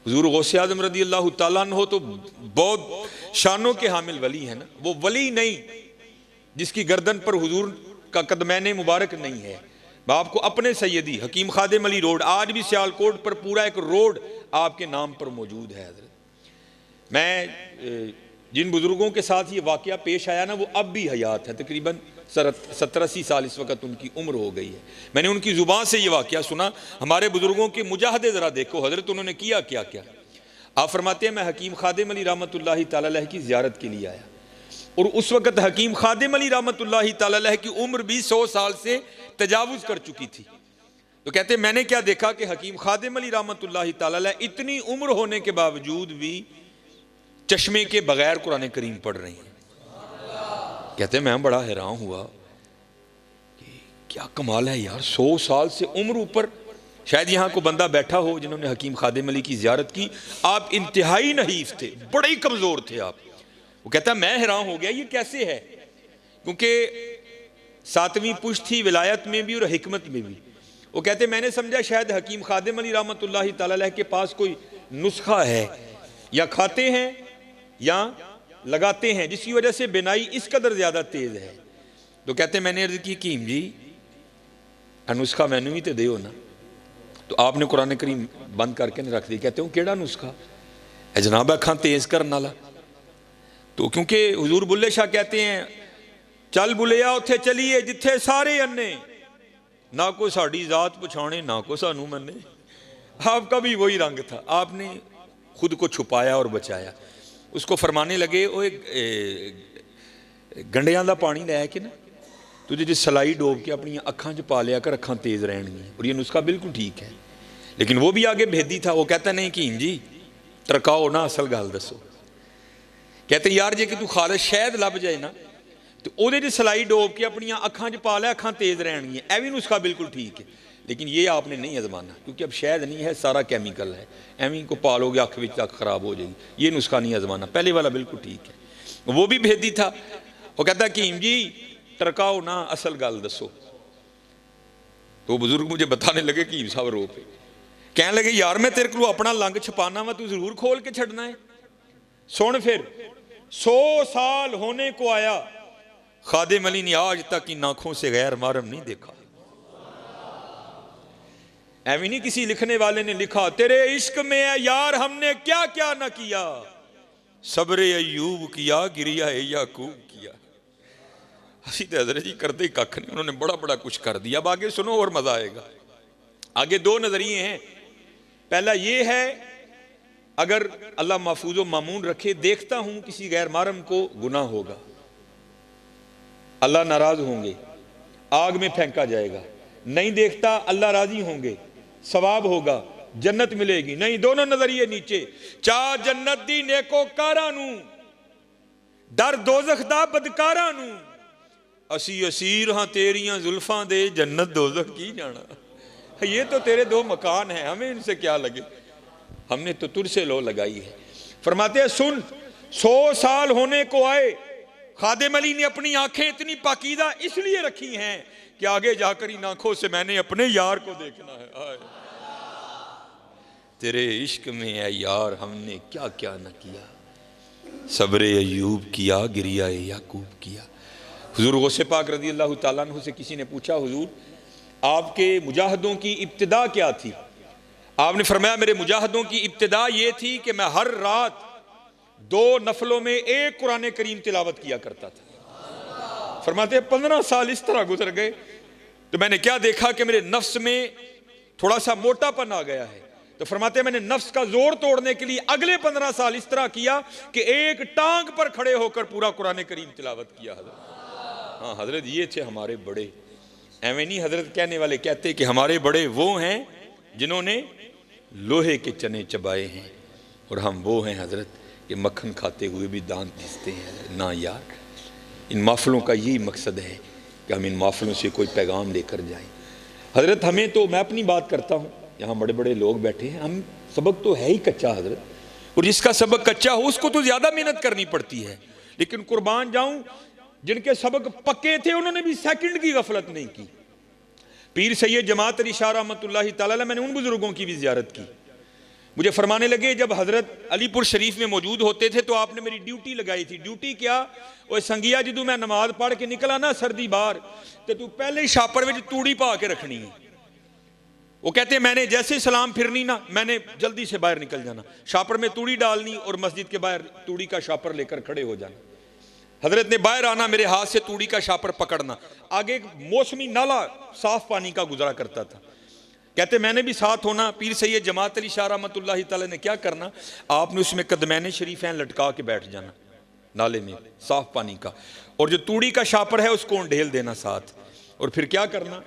हुजूर गौसे आज़म रज़ी अल्लाह ताला अन्हु तो बहुत शानों के हामिल वली है ना, वो वली नहीं जिसकी गर्दन पर हुजूर का कदमैन मुबारक नहीं है। मैं आपको अपने सैयदी हकीम खादिम अली रोड, आज भी सियालकोट पर पूरा एक रोड आपके नाम पर मौजूद है हज़रत। मैं जिन बुज़ुर्गों के साथ ये वाक़या पेश आया ना, वो अब भी हयात है, तकरीबन 70-80 साल इस वक्त उनकी उम्र हो गई है। मैंने उनकी ज़ुबान से ये वाक़या सुना। हमारे बुज़ुर्गों के मुजाहदे ज़रा देखो हज़रत, उन्होंने किया क्या क्या। आप फरमाते हैं मैं हकीम खादिम अली रहमतुल्लाहि तआला अलैह की ज़ियारत के लिए आया, और उस वक़्त हकीम खादिम अली रहमतुल्लाहि तआला अलैह की उम्र भी 100 साल से तजावुज़ कर चुकी थी। तो कहते मैंने क्या देखा कि हकीम खादिम अली रहमतुल्लाहि तआला अलैह इतनी उम्र होने के बावजूद भी चश्मे के बगैर कुरान करीम पढ़ रही हैं। कहते मैं बड़ा हैरान हुआ कि क्या कमाल है यार, 100 साल से उम्र ऊपर। शायद यहाँ को बंदा बैठा हो जिन्होंने हकीम खादिम अली की ज़ियारत की। आप इंतहाई नहीफ थे, बड़े ही कमज़ोर थे आप। वो कहता मैं हैरान हो गया ये कैसे है, क्योंकि 7वीं पुश्त थी विलायत में भी और हिकमत में भी। वो कहते मैंने समझा शायद हकीम खादिम अली रहमतुल्लाहि तआला अलैह के पास कोई नुस्खा है, या खाते हैं या लगाते हैं, जिसकी वजह से बिनाई इस कदर ज़्यादा तेज़ है। तो कहते मैंने अर्ज़ की हकीम जी नुस्खा मैनू भी तो दो ना। तो आपने कुरान करीम बंद करके नहीं रख दी। कहते हो केड़ा नुस्खा है जनाब अखां तेज़ करने वाला। तो क्योंकि हुजूर बुल्ले शाह कहते हैं चल बुलिया उत्थे चलिए जिथे सारे अन्ने, ना कोई साड़ी जात पछाणे ना को सानू मन्ने। आपका भी वही रंग था, आपने खुद को छुपाया और बचाया। उसको फरमाने लगे वो गंडियां दा पानी लैके ना तुझे जी सलाई डोब के अपनी अखां च पा लिया कर, अखां तेज़ रहनगियां। और ये नुस्खा बिल्कुल ठीक है, लेकिन वो भी आगे भेदी था। वो कहता नहीं कीम जी तरकाओ ना, असल गल दसो। कहते यार जे कि तू खालिश शहद लभ जाए ना तो ਉਹਦੇ 'ਚ सलाई डोब के अपन अखां च पा लिया, अखां तेज़ रहनगियां। यह भी नुस्खा बिल्कुल ठीक है, लेकिन ये आपने नहीं आजमाना, क्योंकि अब शहद नहीं है, सारा कैमिकल है। एवं को पालोगे अख विच अख खराब हो जाएगी। ये नुस्खा नहीं आजमाना, पहले वाला बिल्कुल ठीक है। वो भी भेदी था। वो कहता हकीम जी टरकाओ ना, असल गल दसो। तो बुजुर्ग मुझे बताने लगे हकीम साहब रो पे, कहने लगे यार मैं तेरे को अपना लंग छपाना वा, तू जरूर खोल के छड़ना है। सुन फिर 100 साल होने को आया, खादिम अली ने आज तक इन आंखों से गैर महरम नहीं देखा। ऐवी नहीं किसी लिखने वाले ने लिखा तेरे इश्क में है यार हमने क्या क्या ना किया, सब्रे अयूब किया गिरिया याकूब किया। असी तो हजरत जी करते ही कख नहीं, उन्होंने बड़ा बड़ा कुछ कर दिया। अब आगे सुनो और मजा आएगा। आगे 2 नजरिए हैं। पहला ये है अगर अल्लाह महफूज व मामून रखे, देखता हूं किसी गैर महरम को गुनाह होगा, अल्लाह नाराज होंगे, आग में फेंका जाएगा। नहीं देखता अल्लाह राजी होंगे, सवाब होगा, जन्नत मिलेगी। नहीं, दोनों नजरिए नीचे। चाह जन्नत दी नेकोकारां नू, डर दोजख दा बदकारां नू। असी असीर हाँ तेरियां जुल्फां दे, जन्नत दोजख की जाना। ये तो तेरे 2 मकान हैं, हमें इनसे क्या लगे, हमने तो तुझसे लो लगाई है। फरमाते हैं सुन 100 साल होने को आए, खादिम अली ने अपनी आंखें इतनी पाकीदा इसलिए रखी हैं कि आगे जाकर इन आंखों से मैंने अपने यार को देखना है। आए तेरे इश्क में है यार हमने क्या क्या न किया, सब्रे अयूब किया गिरिया याकूब किया। हुजूर गौसे पाक रज़ी अल्लाह ताला अन्हु से किसी ने पूछा हुजूर आपके मुजाहिदों की इब्तिदा क्या थी? आपने फरमाया मेरे मुजाहिदों की इब्तिदा ये थी कि मैं हर रात 2 नफलों में 1 कुरान करीम तिलावत किया करता था। फरमाते 15 साल इस तरह गुजर गए तो मैंने क्या देखा कि मेरे नफ्स में थोड़ा सा मोटापन आ गया है। तो फरमाते मैंने नफ्स का जोर तोड़ने के लिए अगले 15 साल इस तरह किया कि एक टांग पर खड़े होकर पूरा कुरान करीम तिलावत किया। हजरत हाँ हजरत ये थे हमारे बड़े। एवं नहीं हजरत कहने वाले कहते कि हमारे बड़े वो हैं जिन्होंने लोहे के चने चबाए हैं, और हम वो हैं हजरत कि मक्खन खाते हुए भी दांत घिसते हैं। ना यार, इन महफिलों का यही मकसद है कि हम इन महफिलों से कोई पैगाम लेकर जाएं। हजरत हमें तो, मैं अपनी बात करता हूँ, यहाँ बड़े बड़े लोग बैठे हैं, हम सबक तो है ही कच्चा हजरत, और जिसका सबक कच्चा हो उसको तो ज़्यादा मेहनत करनी पड़ती है। लेकिन कुर्बान जाऊँ जिनके सबक पक्के थे उन्होंने भी सेकंड की गफलत नहीं की। पीर सैयद जमात अली शाह रहमतुल्लाहि तआला, मैंने उन बुजुर्गों की भी ज़ियारत की मुझे फरमाने लगे जब हज़रत अलीपुर शरीफ में मौजूद होते थे तो आपने मेरी ड्यूटी लगाई थी। ड्यूटी क्या? वो संगिया जदू मैं नमाज पढ़ के निकला ना सर्दी बाहर, तो तू पहले ही छापर में तूड़ी पा के रखनी है। वो कहते मैंने जैसे सलाम फिरनी ना, मैंने जल्दी से बाहर निकल जाना, छापर में तूड़ी डालनी और मस्जिद के बाहर तूड़ी का छापर लेकर खड़े हो जाना। हजरत ने बाहर आना, मेरे हाथ से तूड़ी का छापर पकड़ना। आगे एक मौसमी नाला साफ पानी का गुजरा करता था। कहते मैंने भी साथ होना। पीर सैयद जमात अली शाह रहमतुल्लाहि तआला ने क्या करना, आपने उसमें कदमैन शरीफैन लटका के बैठ जाना नाले में साफ पानी का, और जो तूड़ी का छापर है उसको ढेल देना साथ। और फिर क्या करना,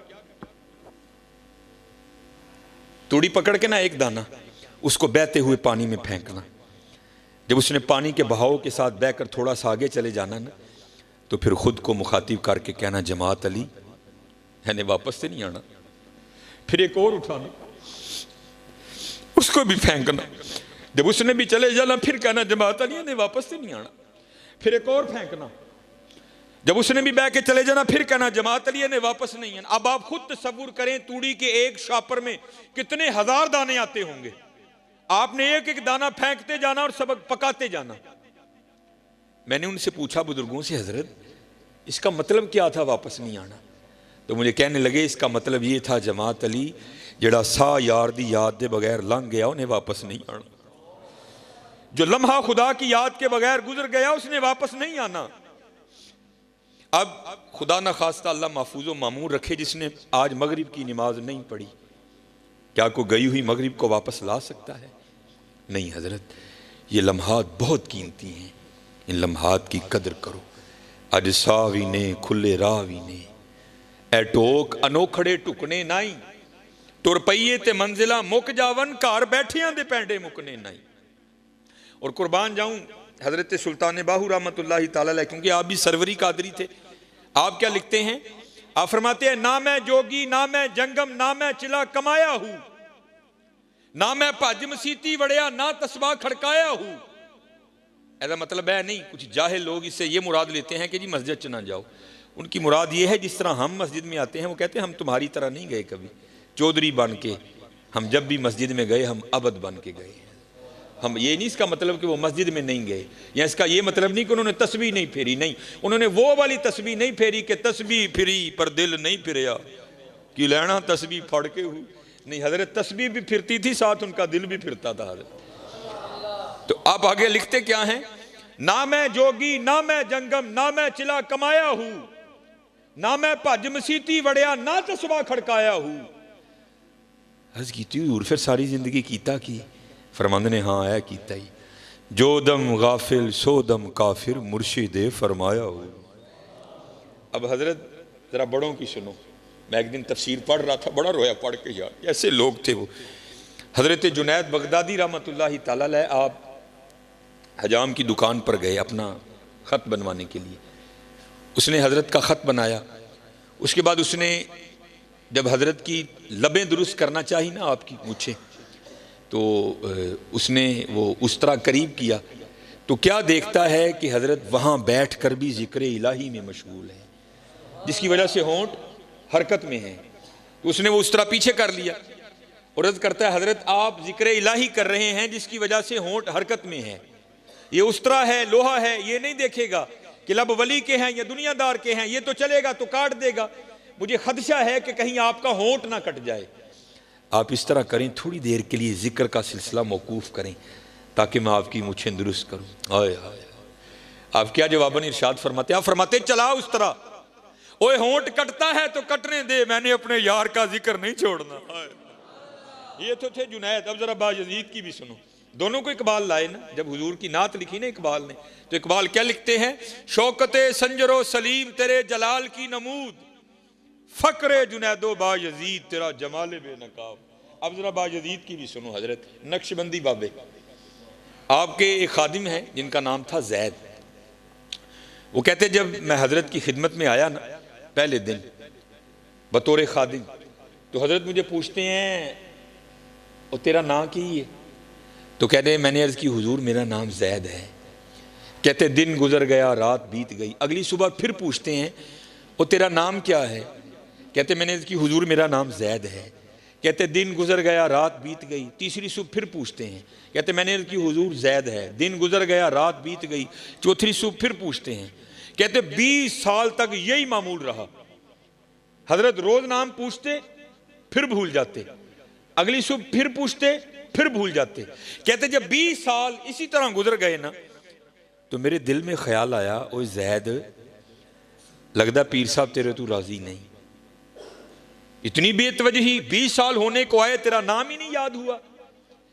तूड़ी पकड़ के ना एक दाना उसको बहते हुए पानी में फेंकना। जब उसने पानी के बहाव के साथ बहकर थोड़ा सा आगे चले जाना ना, तो फिर खुद को मुखातिब करके कहना जमात अली मैंने वापस से नहीं आना। फिर एक और उठाना, उसको भी फेंकना। जब उसने भी चले जाना फिर कहना जमात अली ने वापस से नहीं आना। फिर एक और फेंकना। जब उसने भी बह के चले जाना फिर कहना जमात अली ने वापस नहीं आना। अब आप खुद तसव्वुर करें तूड़ी के एक छापर में कितने हजार दाने आते होंगे। आपने एक एक दाना फेंकते जाना और सबक पकाते जाना। मैंने उनसे पूछा बुजुर्गों से, हजरत इसका मतलब क्या था वापस नहीं आना? तो मुझे कहने लगे इसका मतलब ये था जमात अली जड़ा सा यार दी याद के बगैर लंघ गया उन्हें वापस नहीं आना। जो लम्हा खुदा की याद के बगैर गुजर गया उसने वापस नहीं आना। अब खुदा न खास्ता अल्लाह महफूज व मामूर रखे जिसने आज मगरिब की नमाज नहीं पढ़ी, क्या को गई हुई मगरिब को वापस ला सकता है? नहीं हजरत, ये लम्हात बहुत कीमती हैं, इन लम्हात की कदर करो। अज सावी ने खुले रावी ने ए टोक अनोखड़े टुकने नाई, तुर पईए ते मंजिला मुक जावन घर बैठियां दे पैंडे मुकने नाई। और कुर्बान जाऊं हजरत सुल्तान बाहू रहमतुल्लाहि ताला अलैह, क्योंकि आप भी सरवरी कादरी थे। आप क्या लिखते हैं? आप फरमाते हैं ना मैं जोगी ना मैं जंगम ना मैं चिला कमाया हूं, ना मैं भज मसीती वड़िया ना तस्बा खड़काया हूं। ऐसा मतलब है नहीं, कुछ जाहिल लोग इससे ये मुराद लेते हैं कि जी मस्जिद च ना जाओ। उनकी मुराद ये है जिस तरह हम मस्जिद में आते हैं, वो कहते हैं हम तुम्हारी तरह नहीं गए कभी चौधरी बन के, हम जब भी मस्जिद में गए हम अबद बन के गए। हम ये नहीं इसका मतलब कि वो मस्जिद में नहीं गए, या इसका ये मतलब नहीं कि उन्होंने तस्बीह नहीं फेरी, नहीं, उन्होंने वो वाली तस्बीह नहीं फेरी कि तस्बीह फिरी पर दिल नहीं फिरया कि लेना तस्बीह फड़ के हूँ। नहीं, हजरत तस्बीह भी फिरती थी, साथ उनका दिल भी फिरता था हजरत। तो आप आगे लिखते क्या हैं? ना मैं जोगी ना मैं जंगम ना मैं चिला कमाया हूं, ना मैं भज मसीती वड़िया ना तस्बा खड़काया हूं। अर्ज की और फिर सारी जिंदगी कीता की? फरमांदे ने हाँ है कीता ही। जो दम गाफिल सो दम काफिर मुर्शिदे फरमाया हो। अब हजरत जरा बड़ों की सुनो। मैं एक दिन तफसीर पढ़ रहा था, बड़ा रोया पढ़ के यार, ऐसे लोग थे वो। हजरत जुनैद बगदादी रहमतुल्लाहि ताला अलैह आप हजाम की दुकान पर गए अपना ख़त बनवाने के लिए। उसने हजरत का ख़त बनाया। उसके बाद उसने जब हजरत की लबें दुरुस्त करना चाहिए ना आपकी मूछें, तो उसने वो उस तरह करीब किया तो क्या देखता है कि हजरत वहाँ बैठ कर भी जिक्र इलाही में मशगूल है, जिसकी वजह से होंठ हरकत में है। तो उसने वो उस तरह पीछे कर लिया और अर्ज़ करता है हजरत आप जिक्र इलाही कर रहे हैं जिसकी वजह से होंठ हरकत में है। ये उस तरह है, लोहा है, ये नहीं देखेगा कि लब वली के हैं या दुनियादार के हैं, ये तो चलेगा तो काट देगा। मुझे खदशा है कि कहीं आपका होंठ ना कट जाए। आप इस तरह करें, थोड़ी देर के लिए जिक्र का सिलसिला मौकूफ करें ताकि मैं आपकी मुझे दुरुस्त करूं। आए हाय, आप क्या जवाबन इरशाद फरमाते? आप फरमाते चला उस तरह, ओए होंठ कटता है तो कटने दे, मैंने अपने यार का जिक्र नहीं छोड़ना। ये तो थे जुनैद। अब जरा बायजीद की भी सुनो। दोनों को इकबाल लाए ना, जब हुजूर की नात लिखी ना इकबाल ने, तो इकबाल क्या लिखते हैं? शौकते संजरो सलीम तेरे जलाल की नमूद, फकरे जुनैदो बायजीद तेरा जमाले बेनकाब। अब जरा बायजीद की भी सुनो। हजरत नक्शबंदी बाबे आपके एक खादिम हैं जिनका नाम था जैद। वो कहते जब मैं हजरत की खिदमत में आया ना पहले दिन बतौर खादिम, तो हजरत मुझे पूछते हैं और तेरा नाम क्या है? तो कहते हैं मैंने अर्ज़ की हुजूर मेरा नाम जैद है। कहते दिन गुजर गया रात बीत गई। अगली सुबह फिर पूछते हैं और तेरा नाम क्या है? कहते मैंने अर्ज़ की हुजूर मेरा नाम जैद है। कहते दिन गुजर गया रात बीत गई। तीसरी सुबह फिर पूछते हैं, कहते मैंने अर्ज़ की हुजूर ज़ैद है। दिन गुजर गया रात बीत गई। चौथी सुबह फिर पूछते हैं, कहते 20 साल तक यही मामूल रहा। हजरत रोज नाम पूछते फिर भूल जाते, अगली सुबह फिर पूछते फिर भूल जाते। कहते जब 20 साल इसी तरह गुजर गए ना, तो मेरे दिल में ख्याल आया, ओ ज़ैद लगदा पीर साहब तेरे तू राजी नहीं, इतनी बेतवजही 20 साल होने को आए तेरा नाम ही नहीं याद हुआ।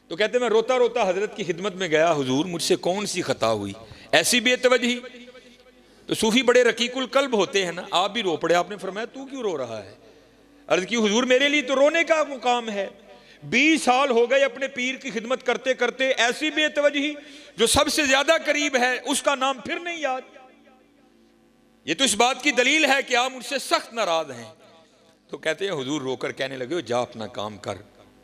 तो कहते मैं रोता रोता हजरत की खिदमत में गया, हुजूर मुझसे कौन सी खता हुई, ऐसी बेतवजही। तो सूफी बड़े रकीकुल कल्ब होते हैं ना, आप भी रो पड़े। आपने फरमाया तू क्यों रो रहा है? अर्ज की हुजूर मेरे लिए तो रोने का मुकाम है, 20 साल हो गए अपने पीर की खिदमत करते करते, ऐसी बेतवजही जो सबसे ज्यादा करीब है उसका नाम फिर नहीं याद। ये तो इस बात की दलील है कि आप मुझसे सख्त नाराज हैं। तो कहते हैं हुजूर रोकर कहने लगे, जा अपना काम कर,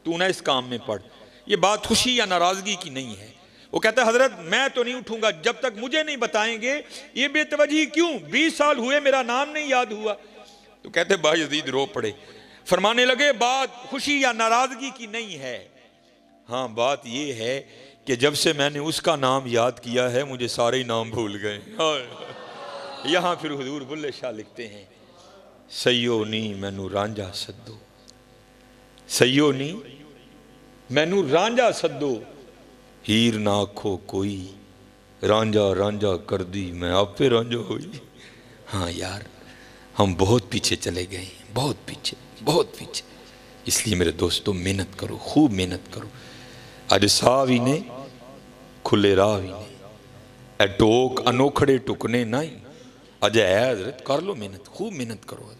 तू ना इस काम में पड़, ये बात खुशी या नाराजगी की नहीं है। वो कहता है हजरत मैं तो नहीं उठूंगा जब तक मुझे नहीं बताएंगे ये बेतवजही क्यों, 20 साल हुए मेरा नाम नहीं याद हुआ। तो कहते बायज़ीद रो पड़े, फरमाने लगे बात खुशी या नाराजगी की नहीं है, हाँ बात ये है कि जब से मैंने उसका नाम याद किया है मुझे सारे ही नाम भूल गए। यहां फिर हुजूर बुल्ले शाह लिखते हैं, सैयो नी मैनू रांझा सद्दो, सैयो नी मैनू रांझा सद्दो, हीर ना आखो कोई, रांझा रांझा कर दी मैं आपे रांझा हुई। हाँ यार हम बहुत पीछे चले गए, बहुत पीछे बहुत पीछे। इसलिए मेरे दोस्तों मेहनत करो, खूब मेहनत करो। अज साह भी ने खुले राह भी ने, ए टोक अनोखड़े टुकने नहीं, अज है हजरत कर लो मेहनत, खूब मेहनत करो।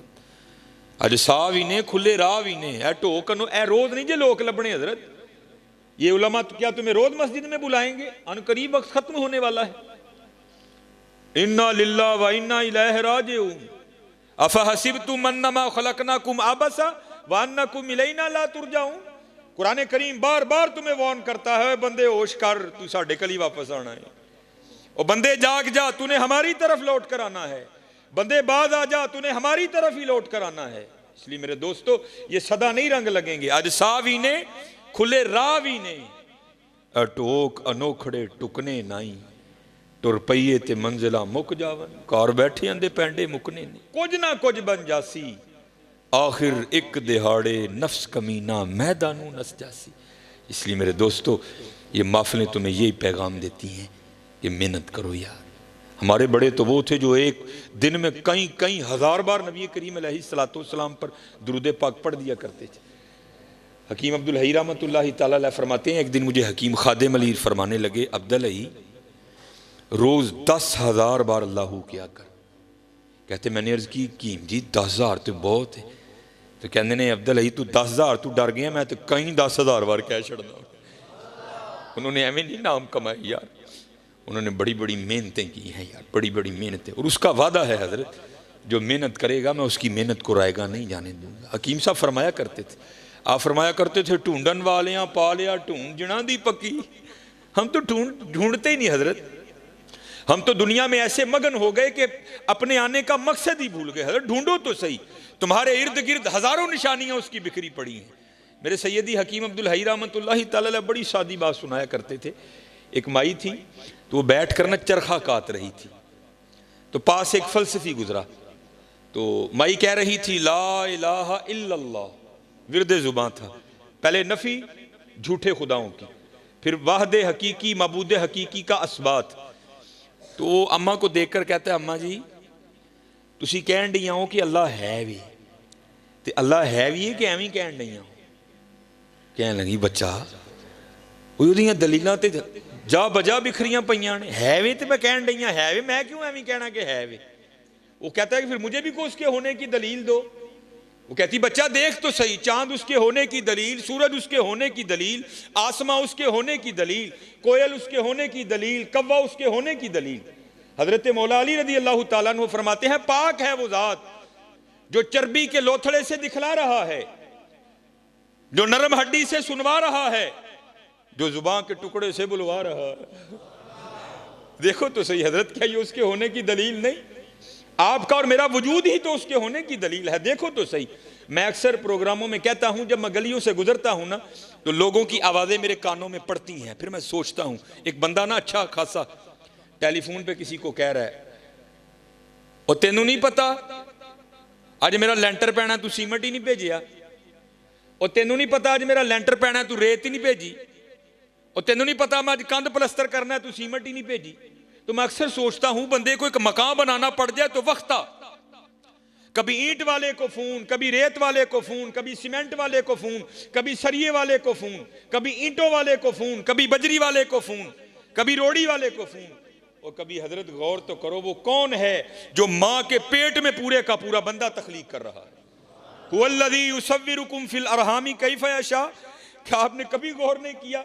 अज साह भी ने खुले राह भी ने, ए टोक ए रोज नहीं जे लोग लबने हजरत, ये उलमा तो क्या तुम्हें रोज मस्जिद में बुलाएंगे? अनकरीब वक्त खत्म होने वाला है। इन्ना लिल्लाह व इन्ना इलैहि राजिऊन, अफहसिबतुम अन्नमा खलकनाकुम आबसा व अन्नकुम इलैना ला तुरजाऊन। कुरान करीम बार बार तुम्हें वार्न करता है, बंदे होश कर, तू साढ़े कल ही वापस आना है। और बंदे जाग जा, तूने हमारी तरफ लौट कर आना है। बंदे बाज आ जा, तूने हमारी तरफ ही लौट कर आना है। इसलिए मेरे दोस्तों ये सदा नहीं रंग लगेंगे। अज सावी ने खुले रावी ने, अटोक अनोखड़े टुकने नाई, तुर पईए ते मंजिला मुक जावन, कार बैठे आंदे पैंडे मुकने ने, कुछ ना कुछ बन जासी, आखिर एक दिहाड़े नफ्स कमीना मैदानू नस जासी। इसलिए मेरे दोस्तों ये महफिलें तुम्हें यही पैगाम देती हैं कि मेहनत करो यार। हमारे बड़े तो वो थे जो एक दिन में कई कई हजार बार नबी करीम अलैहिस्सलाम पर दुरूद पाक पढ़ दिया करते थे। हकीम अब्दुल हई रहमतुल्लाहि तआला अलैह फरमाते हैं, एक दिन मुझे हकीम खादिम अली फरमाने लगे, अब्दुल हई रोज 10,000 बार अल्लाहू किया कर। कहते मैंने अर्ज की हकीम जी 10,000 तो बहुत है। तो कहते ने अब्दुल हई तू 10,000 तू डर गया, मैं तो कई 10,000 बार कह छड़ना। उन्होंने एवं नहीं नाम कमाए यार, उन्होंने बड़ी बड़ी मेहनतें की हैं यार, बड़ी बड़ी मेहनतें। और उसका वादा है हजरत, जो मेहनत करेगा मैं उसकी मेहनत को रायगा नहीं जाने दूंगा। हकीम साहब फरमाया करते थे, आप फरमाया करते थे, ढूंढन वाले पा लिया ढूंढ जना दी पक्की। हम तो ढूंढते ही नहीं हजरत, हम तो दुनिया में ऐसे मगन हो गए कि अपने आने का मकसद ही भूल गए। हजरत ढूंढो तो सही, तुम्हारे इर्द गिर्द हजारों निशानियां उसकी बिखरी पड़ी हैं। मेरे सैयदी हकीम अब्दुल हई रहमतुल्लाहि तआला अलैह बड़ी सादी बात सुनाया करते थे। एक माई थी तो वो बैठ कर ना चरखा काट रही थी, तो पास एक फलसफी गुजरा। तो माई कह रही थी ला इलाहा इल्लल्लाह, विरदे जुबां था। पहले नफी झूठे खुदाओं की, फिर वाहदे हकीकी मबूदे हकीकी का असबात। तो अम्मा को देखकर कहता है, अम्मा जी तुसी कहन डी हो कि अल्लाह है भी, ते अल्लाह है भी है कि एवं कहन डी हो? कहन लगी बच्चा ਉਹਦੀਆਂ दलीलां ते जा बजा बिखरियां पईयां ने, है वे तो मैं कहन डी है वे, मैं क्यों एवं कहना कि है वे? वो कहता है कि फिर मुझे भी को उसके होने की दलील दो। वो कहती बच्चा देख तो सही, चांद उसके होने की दलील, सूरज उसके होने की दलील, आसमां उसके होने की दलील, कोयल उसके होने की दलील, कव्वा उसके होने की दलील। हजरत मौला अली रज़ी अल्लाह तआला अन्हु फरमाते हैं, पाक है वो जात जो चर्बी के लोथड़े से दिखला रहा है, जो नरम हड्डी से सुनवा रहा है, जो जुबान के टुकड़े से बुलवा रहा है। देखो तो सही हजरत, क्या ये उसके होने की दलील नहीं? आपका और मेरा वजूद ही तो उसके होने की दलील है। देखो तो सही, मैं अक्सर प्रोग्रामों में कहता हूं, जब मैं गलियों से गुजरता हूं ना तो लोगों की आवाज़ें मेरे कानों में पड़ती हैं। फिर मैं सोचता हूं, एक बंदा ना अच्छा खासा टेलीफोन पे किसी को कह रहा है, और तेनू नहीं पता अज मेरा लेंटर पैना, तू सीमेंट ही नहीं भेजिया। और तेनू नहीं पता अज मेरा लेंटर पैना, तू रेत ही नहीं भेजी। और तेनू नहीं पता मैं अज कंध प्लस्तर करना है, तू सीमेंट ही नहीं भेजी। तो मैं अक्सर सोचता हूं, बंदे को एक मकान बनाना पड़ जाए तो वक्ता, कभी ईंट वाले को फोन, कभी रेत वाले को फोन, कभी सीमेंट वाले को फोन, कभी सरिये वाले को फोन, कभी ईंटों वाले को फोन, कभी बजरी वाले को फोन, कभी रोड़ी वाले को फोन। और कभी हजरत गौर तो करो, वो कौन है जो मां के पेट में पूरे का पूरा बंदा तख्लीक कर रहा है। हुवल्लज़ी युसव्विरुकुम फिल अरहामी कैफ़ यशा। क्या आपने कभी गौर नहीं किया?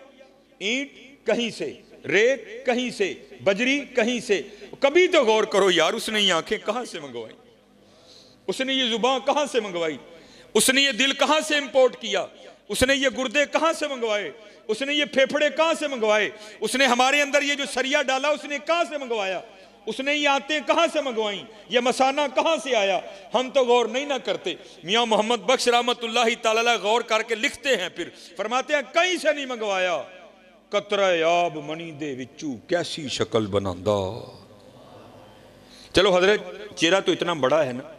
ईंट कहीं से, रेत कहीं से, बजरी कहीं से। कभी तो गौर करो यार, उसने ये आंखें कहां से मंगवाई, उसने ये जुबान कहां से मंगवाई, उसने ये दिल कहां से इंपोर्ट किया, उसने ये गुर्दे कहां से मंगवाए, उसने ये फेफड़े कहां से मंगवाए, उसने हमारे अंदर ये जो सरिया डाला उसने कहां से मंगवाया, उसने ये आते कहां से मंगवाई, ये मसाना कहां से आया। हम तो गौर नहीं ना करते। मियां मोहम्मद बख्श रहमतुल्लाहि तआला अलैह गौर करके लिखते हैं, फिर फरमाते हैं कहीं से नहीं मंगवाया। कतरा याब मनी दे विचू कैसी शक्ल बनांदा। चलो हजरत, चेहरा तो इतना बड़ा है ना,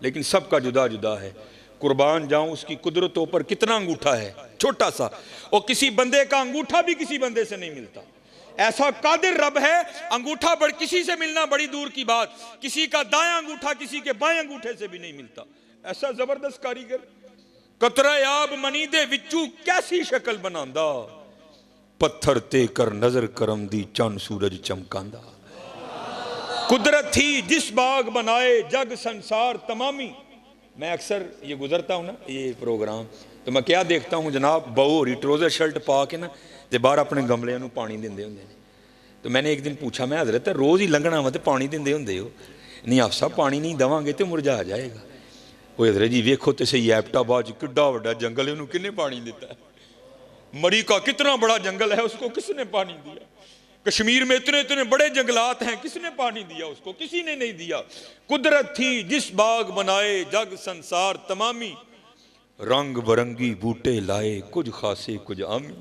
लेकिन सबका जुदा जुदा है। कुर्बान जाऊं उसकी कुदरतों पर, कितना अंगूठा है छोटा सा, और किसी बंदे का अंगूठा भी किसी बंदे से नहीं मिलता। ऐसा कादिर रब है, अंगूठा बड़ किसी से मिलना बड़ी दूर की बात, किसी का दायां अंगूठा किसी के बाएं अंगूठे से भी नहीं मिलता। ऐसा जबरदस्त कारीगर। कतरा याब मनी दे विचू कैसी शक्ल बनांदा, पत्थर ते कर नजर करम दी चंद सूरज चमकांदा। कुदरत थी जिस बाग बनाए जग संसार तमामी। मैं अक्सर ये गुजरता हूँ ना ये प्रोग्राम, तो मैं क्या देखता हूँ जनाब, बहू होरी ट्रोजर शर्ट पा के ना ते बाहर अपने गमलियां नूं पानी दिंदे हुंदे ने। तो मैंने एक दिन पूछा, मैं हजरत रोज़ ही लंघना वा ते पानी दिंदे हुंदे हो? नहीं आप साहब, पानी नहीं देवांगे तो मुरझा जाएगा। वो हजरत जी वेखो तो सही, एबटाबाद किड्डा वड्डा जंगल है, उन्होंने किसने पानी दिता है? मरी का कितना बड़ा जंगल है, उसको किसने पानी दिया? कश्मीर में इतने इतने बड़े जंगलात हैं, किसने पानी दिया उसको? किसी ने नहीं दिया। कुदरत थी जिस बाग बनाए जग संसार तमामी, रंग बरंगी बूटे लाए कुछ खासे कुछ आमी।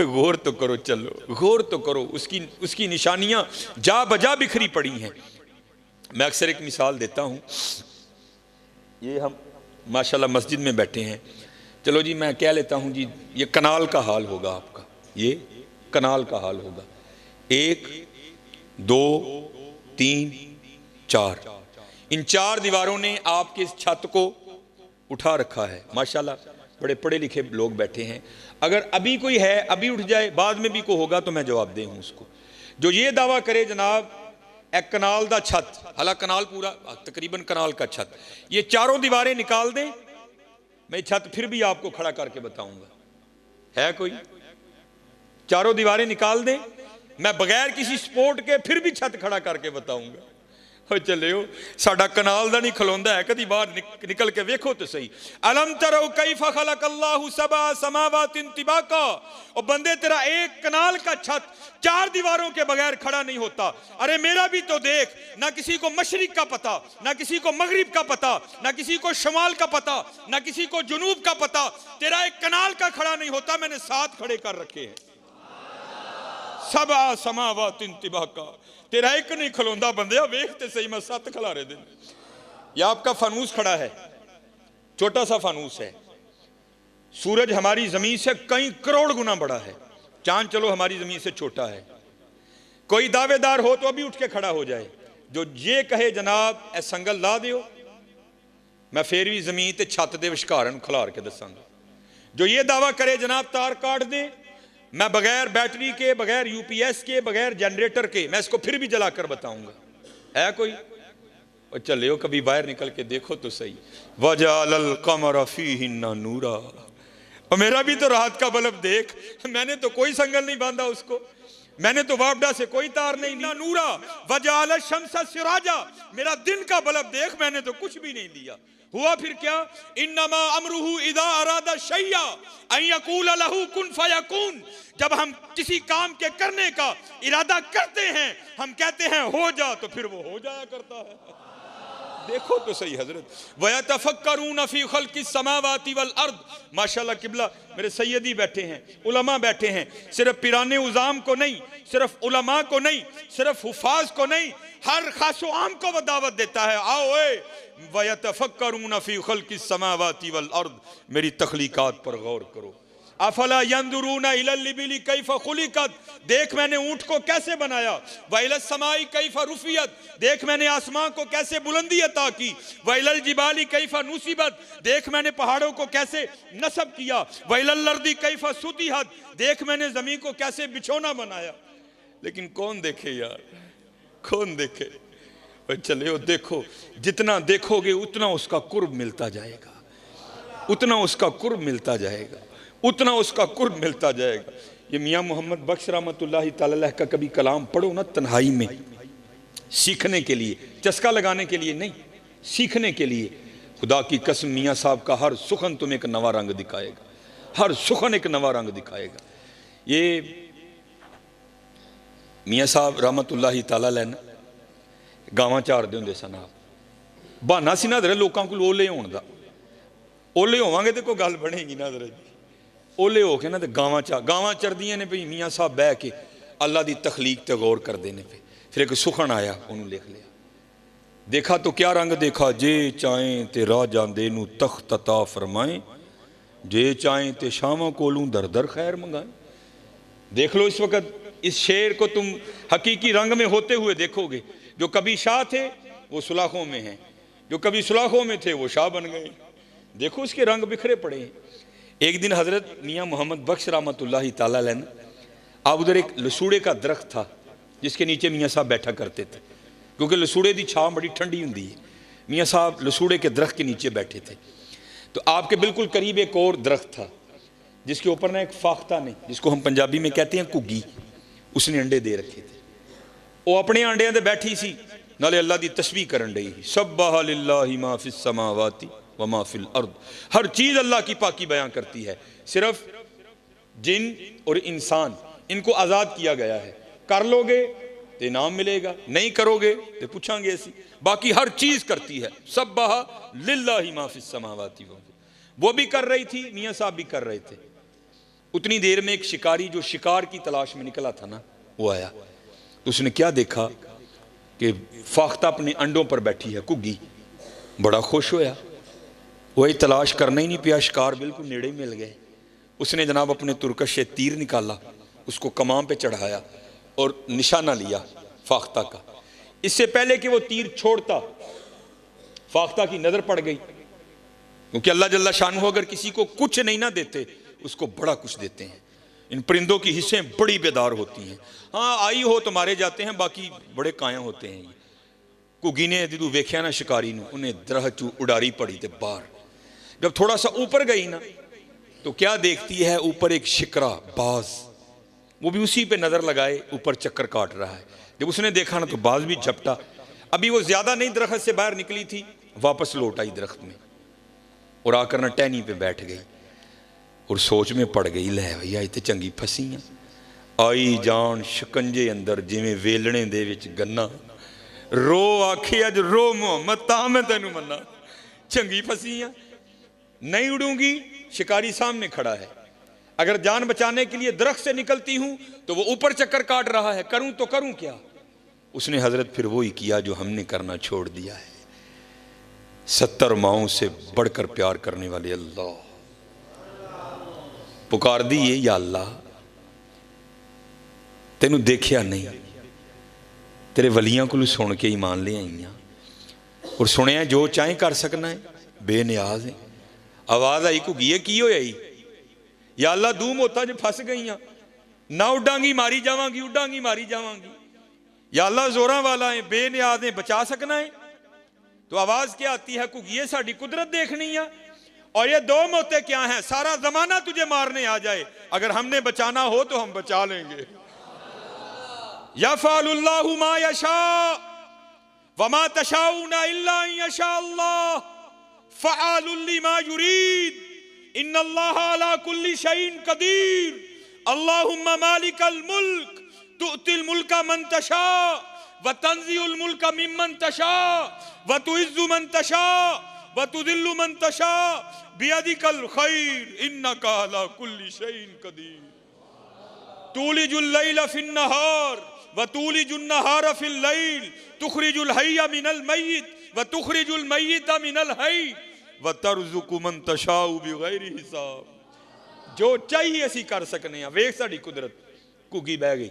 गौर तो करो, चलो गौर तो करो, उसकी निशानियां जा बजा बिखरी पड़ी हैं। मैं अक्सर एक मिसाल देता हूं, ये हम माशाल्लाह मस्जिद में बैठे हैं, चलो जी मैं कह लेता हूं जी ये कनाल का हाल होगा आपका, ये कनाल का हाल होगा। 1 2 3 4, इन 4 दीवारों ने आपके इस छत को उठा रखा है। माशाल्लाह बड़े पढ़े लिखे लोग बैठे हैं। अगर अभी कोई है, अभी उठ जाए, बाद में भी कोई होगा तो मैं जवाब दे हूं उसको। जो ये दावा करे जनाब एक कनाल दा छत, हालांकि कनाल पूरा तकरीबन कनाल का छत, ये 4 दीवारें निकाल दें, मैं छत फिर भी आपको खड़ा करके बताऊंगा। है कोई? 4 दीवारें निकाल दें, मैं बगैर किसी सपोर्ट के फिर भी छत खड़ा करके बताऊंगा। चलियो साडा कनाल दा नहीं खलोंदा है, कदी बाहर निकल के वेखो तो सही। अलम तरो कैफ खलकल्लाहु सबा समावातिन तिबाका। और बंदे तेरा एक कनाल का छत 4 दीवारों के बगैर खड़ा नहीं होता। अरे मेरा भी तो देख, ना किसी को मशरिक का पता, ना किसी को मगरिब का पता, ना किसी को शमाल का पता, ना किसी को जुनूब का पता। तेरा एक कनाल का खड़ा नहीं होता, मैंने 7 खड़े कर रखे हैं। सबा समावातिन तिबाका, तेरा एक नहीं खलोंदा बंदिया, वेखते सही मैं 7 खलारे दिन। यह आपका फानूस खड़ा है, छोटा सा फानूस है। सूरज हमारी जमीन से कई करोड़ गुना बड़ा है, चांद चलो हमारी जमीन से छोटा है। कोई दावेदार हो तो अभी उठ के खड़ा हो जाए, जो ये कहे जनाब ए संगल ला दियो, मैं फिर भी जमीन ते छत दे विचकार खलार के दसांगा। जो ये दावा करे जनाब तार काट दे, मैं बगैर बैटरी के, बगैर यूपीएस के, बगैर जनरेटर के मैं इसको फिर भी जलाकर बताऊंगा। है कोई? और चलियो कभी बाहर निकल के देखो तो सही। वजालल कमर फीहिन्ना नूरा, और मेरा भी तो रात का बल्ब देख, मैंने तो कोई संगल नहीं बांधा उसको, मैंने तो वापडा से कोई तार नहीं ली। नूरा वजाल शम्सा सिराजा, मेरा दिन का बल्ब देख, मैंने तो कुछ भी नहीं दिया। हुआ फिर क्या? इन्नमा अमरुहु इदा अरादा शैया अन यकूल लहू कुन फयकून। जब हम किसी काम के करने का इरादा करते हैं, हम कहते हैं हो जा, तो फिर वो हो जाया करता है। देखो तो सही हजरत, वयतफक्करून फी खल्किस समावाति वल अर्द। माशाल्लाह किबला मेरे सैयदी बैठे हैं, उलमा बैठे हैं, सिर्फ पिराने उजाम को नहीं, सिर्फ उलमा को नहीं, सिर्फ हुफाज को नहीं, हर खासो आम को वो दावत देता है, आओ वयतफक्करून फी खल्किस समावाति वल अर्द, मेरी तख्लीकात पर गौर करो। अफला यंजुरून इलल इबिली कैफा खुलिकत, देख मैंने ऊंट को कैसे बनाया, व इलस समाई कैफा रुफियत, देख मैंने आसमां को कैसे बुलंदी अता की, व इलल जिबाली कैफा नुसिबत, देख मैंने पहाड़ों को कैसे नसब किया, व इलल अर्दी कैफा सुतिहत, देख मैंने जमीन को कैसे बिछोना बनाया। लेकिन कौन देखे यार, कौन देखे? चले हो देखो, जितना देखोगे उतना उसका कुर्ब मिलता जाएगा, उतना उसका कुर्ब मिलता जाएगा, उतना उसका कुर्ब मिलता जाएगा। ये मियाँ मोहम्मद बख्श रहमतुल्लाहि तआला अलैह का कभी कलाम पढ़ो ना तन्हाई में, सीखने के लिए, चस्का लगाने के लिए नहीं, सीखने के लिए। खुदा की कसम मियाँ साहब का हर सुखन तुम्हें एक नवा रंग दिखाएगा, हर सुखन एक नवा रंग दिखाएगा। ये मियाँ साहब रहमतुल्लाहि तआला अलैह ने गावां चारदे हुंदे सन। आप बहाना सी ना दरे लोगों को ओले होने का, ओले होवांगे तो कोई गल बनेगी ना दरे जी। ओले हो के ना तो गावां चरदियां ने भई मियाँ साहब बह के अल्लाह की तखलीक ते गौर करते हैं पे। फिर एक सुखन आया, उन्होंने लिख लिया, देखा तो क्या रंग देखा, जे चाहें ते राह जांदे नू तख्त अता फरमाएं, जे चाहें ते शामा कोलूं दर दर खैर मंगाएं। देख लो इस वक्त इस शेर को तुम हकीकी रंग में होते हुए देखोगे। जो कभी शाह थे वो सुलाखों में हैं, जो कभी सुलाखों में थे वो शाह बन गए। देखो उसके रंग बिखरे पड़े हैं। एक दिन हज़रत मियाँ मोहम्मद बख्श रहमतुल्लाहि तआला अलैह ने, अब उधर एक लसूड़े का दरख्त था जिसके नीचे मियाँ साहब बैठा करते थे, क्योंकि लसूड़े की छां बड़ी ठंडी होती है। मियाँ साहब लसूड़े के दरख्त के नीचे बैठे थे, तो आपके बिल्कुल करीब एक और दरख्त था जिसके ऊपर ना एक फाख्ता ने, जिसको हम पंजाबी में कहते हैं घुग्गी, उसने अंडे दे रखे थे। वो अपने अंडियां दे बैठी सी, नाले अल्लाह की तस्बीह करन डई, सब्बाह लिल्लाहि मा फिस समावाति व मा फिल अर्द। हर चीज अल्लाह की पाकी बयां करती है, सिर्फ जिन और इंसान इनको आज़ाद किया गया है। कर लोगे तो इनाम मिलेगा, नहीं करोगे तो पूछांगे ऐसी। बाकी हर चीज करती है। सब्बाह लिल्लाहि मा फिस समावाति, वो भी कर रही थी, मियाँ साहब भी कर रहे थे। उतनी देर में एक शिकारी जो शिकार की तलाश में निकला था ना, वो आया। तो उसने क्या देखा कि फाख्ता अपने अंडों पर बैठी है घुग्गी। बड़ा खुश होया, वही तलाश करना ही नहीं पिया, शिकार बिल्कुल नेड़े मिल गए। उसने जनाब अपने तुरकश से तीर निकाला, उसको कमान पे चढ़ाया और निशाना लिया फाख्ता का। इससे पहले कि वो तीर छोड़ता, फाख्ता की नजर पड़ गई, क्योंकि अल्लाह जल्ला शानहू अगर किसी को कुछ नहीं ना देते उसको बड़ा कुछ देते हैं। इन परिंदों की हिस्सें बड़ी बेदार होती हैं। हाँ आई हो तो मारे जाते हैं, बाकी बड़े काया होते हैं। ये घुग्गी ने जो वेख्या ना शिकारी नू, उन्हें दरहचू उड़ारी पड़ी ते बाहर। जब थोड़ा सा ऊपर गई ना तो क्या देखती है, ऊपर एक शिकरा बाज, वो भी उसी पे नजर लगाए ऊपर चक्कर काट रहा है। जब उसने देखा ना तो बाज भी झपटा। अभी वो ज्यादा नहीं दरख्त से बाहर निकली थी, वापस लौट आई दरख्त में और आकर ना टहनी पे बैठ गई और सोच में पड़ गई, लै भैया इतने चंगी फसी हैं। आई जान शिकंजे अंदर जिमें वेलने दे विच गन्ना, रो आखी अज रो मोहम्मद ता मैं तेनू मन्ना, चंगी फसी हैं, नहीं उड़ूंगी। शिकारी सामने खड़ा है, अगर जान बचाने के लिए दरख्त से निकलती हूं तो वो ऊपर चक्कर काट रहा है, करूं तो करूं क्या। उसने हजरत फिर वही किया जो हमने करना छोड़ दिया है। 70 माओं से बढ़कर प्यार करने वाले अल्लाह, पुकार दी है, या अल्लाह तेनू देखिया नहीं, तेरे वलियां को सुन के ईमान ले आई और सुनिया जो चाहे कर सकना है, बेनियाज है। आवाज आई घुग्गीए की होया ही, या अल्लाह दू मौतां च फस गई, ना उडांगी मारी जावांगी, उडांगी मारी जावांगी। या अल्लाह जोरा वाला है, बेनियाज है, बचा सकना है। तो आवाज क्या आती है, घुग्गीए साडी कुदरत देखनी है, और ये 2 मौतें क्या हैं, सारा जमाना तुझे मारने आ जाए, अगर हमने बचाना हो तो हम बचा लेंगे। यफ़अलुल्लाहु मा यशा वमा तशाऊना इल्ला अन यशा अल्लाह फ़अलुल लिमा युरीद इन्नल्लाह अला कुल्ली शैइन कदीर अल्लाहुम्मा मालिकल मुल्क तुअतिल मुल्का मन तशा व तंज़िउल मुल्क मिम्मन तशा व तुइज़्ज़ु मन तशा व तुज़िल्लु मन तशा बियदिकल खैर इन्नका अला कुल्ली शैइन कदीर। तूलिजुल लैल फिन नहार व तूलिजुन नहार फिल लैल तुखरिजुल हय्य मिनल मय्यित व तुखरिजुल मय्यिता मिनल हय्य व तर्ज़ुकु मन तशाउ बिगैरि हिसाब। जो चाहिए असी कर सकने। वेख साडी कुदरत, घुगी बह गई।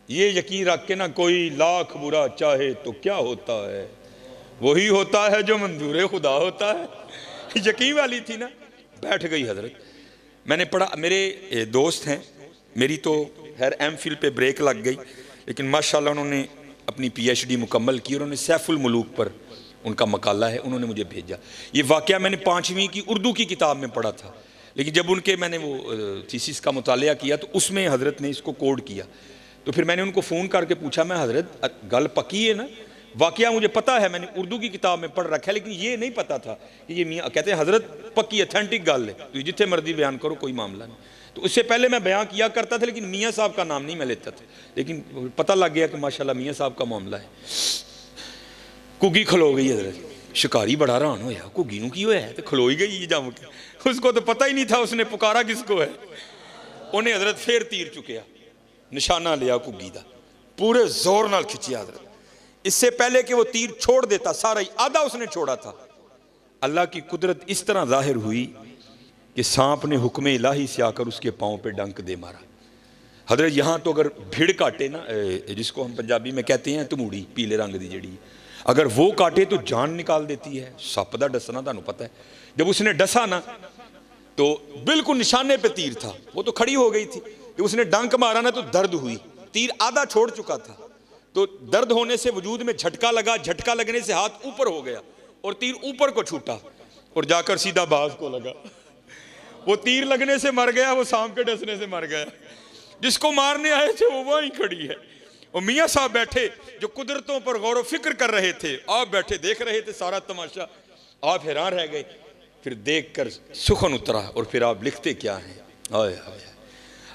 ये यकीन रख के ना, कोई लाख बुरा चाहे तो क्या होता है, वही होता है जो मंजूर खुदा होता है। यकीन वाली थी ना, बैठ गई हजरत। मैंने पढ़ा, मेरे दोस्त हैं, मेरी तो खैर एमफिल पे ब्रेक लग गई, लेकिन माशाल्लाह उन्होंने अपनी पीएचडी मुकम्मल की। उन्होंने सैफुल मुलूक पर उनका मकाला है, उन्होंने मुझे भेजा। ये वाक़या मैंने 5वीं की उर्दू की किताब में पढ़ा था, लेकिन जब उनके मैंने वो थीसिस का मुतालिया किया तो उसमें हज़रत ने इसको कोड किया। तो फिर मैंने उनको फ़ोन करके पूछा, मैं हज़रत गल पक्की है ना, वाक़या मुझे पता है, मैंने उर्दू की किताब में पढ़ रखा है, लेकिन ये नहीं पता था कि ये मियाँ कहते हैं हज़रत पक्की अथेंटिक गल है, तो जितने मर्जी बयान करो कोई मामला नहीं। तो उससे पहले मैं बयान किया करता था, लेकिन मियाँ साहब का नाम नहीं मैं लेता था, लेकिन पता लग गया कि माशाल्लाह मियाँ साहब का मामला है। घुगी खलो गई हज़रत। शिकारी बड़ा हैरान होया, घुगी नूं की होया है, तो खलो ही गई जम के। उसको तो पता ही नहीं था उसने पुकारा किसको है। उन्हें हज़रत फिर तीर चुकिया, निशाना लिया घुगी दा, पूरे जोर नाल खिंचिया हज़रत। इससे पहले कि वो तीर छोड़ देता, सारा ही आधा उसने छोड़ा था। अल्लाह की कुदरत इस तरह जाहिर हुई कि सांप ने हुक्म इलाही से आकर उसके पाँव पे डंक दे मारा। हज़रत यहाँ तो अगर भिड़ काटे ना, जिसको हम पंजाबी में कहते हैं तमूड़ी, पीले रंग की जड़ी, अगर वो काटे तो जान निकाल देती है। सप दा डसना तुहानू पता है। जब उसने डसा ना तो बिल्कुल निशाने पे तीर था, वो तो खड़ी हो गई थी। जब उसने डंक मारा ना तो दर्द हुई, तीर आधा छोड़ चुका था, तो दर्द होने से वजूद में झटका लगा, झटका लगने से हाथ ऊपर हो गया और तीर ऊपर को छूटा और जाकर सीधा बाज को लगा। वो तीर लगने से मर गया, वो सांप के डसने से मर गया। जिसको मारने आए थे वो वहीं खड़ी है। और मियाँ साहब बैठे जो कुदरतों पर गौर व फिक्र कर रहे थे, आप बैठे देख रहे थे सारा तमाशा। आप हैरान रह गए, फिर देख कर सुखन उतरा और फिर आप लिखते क्या हैं। आए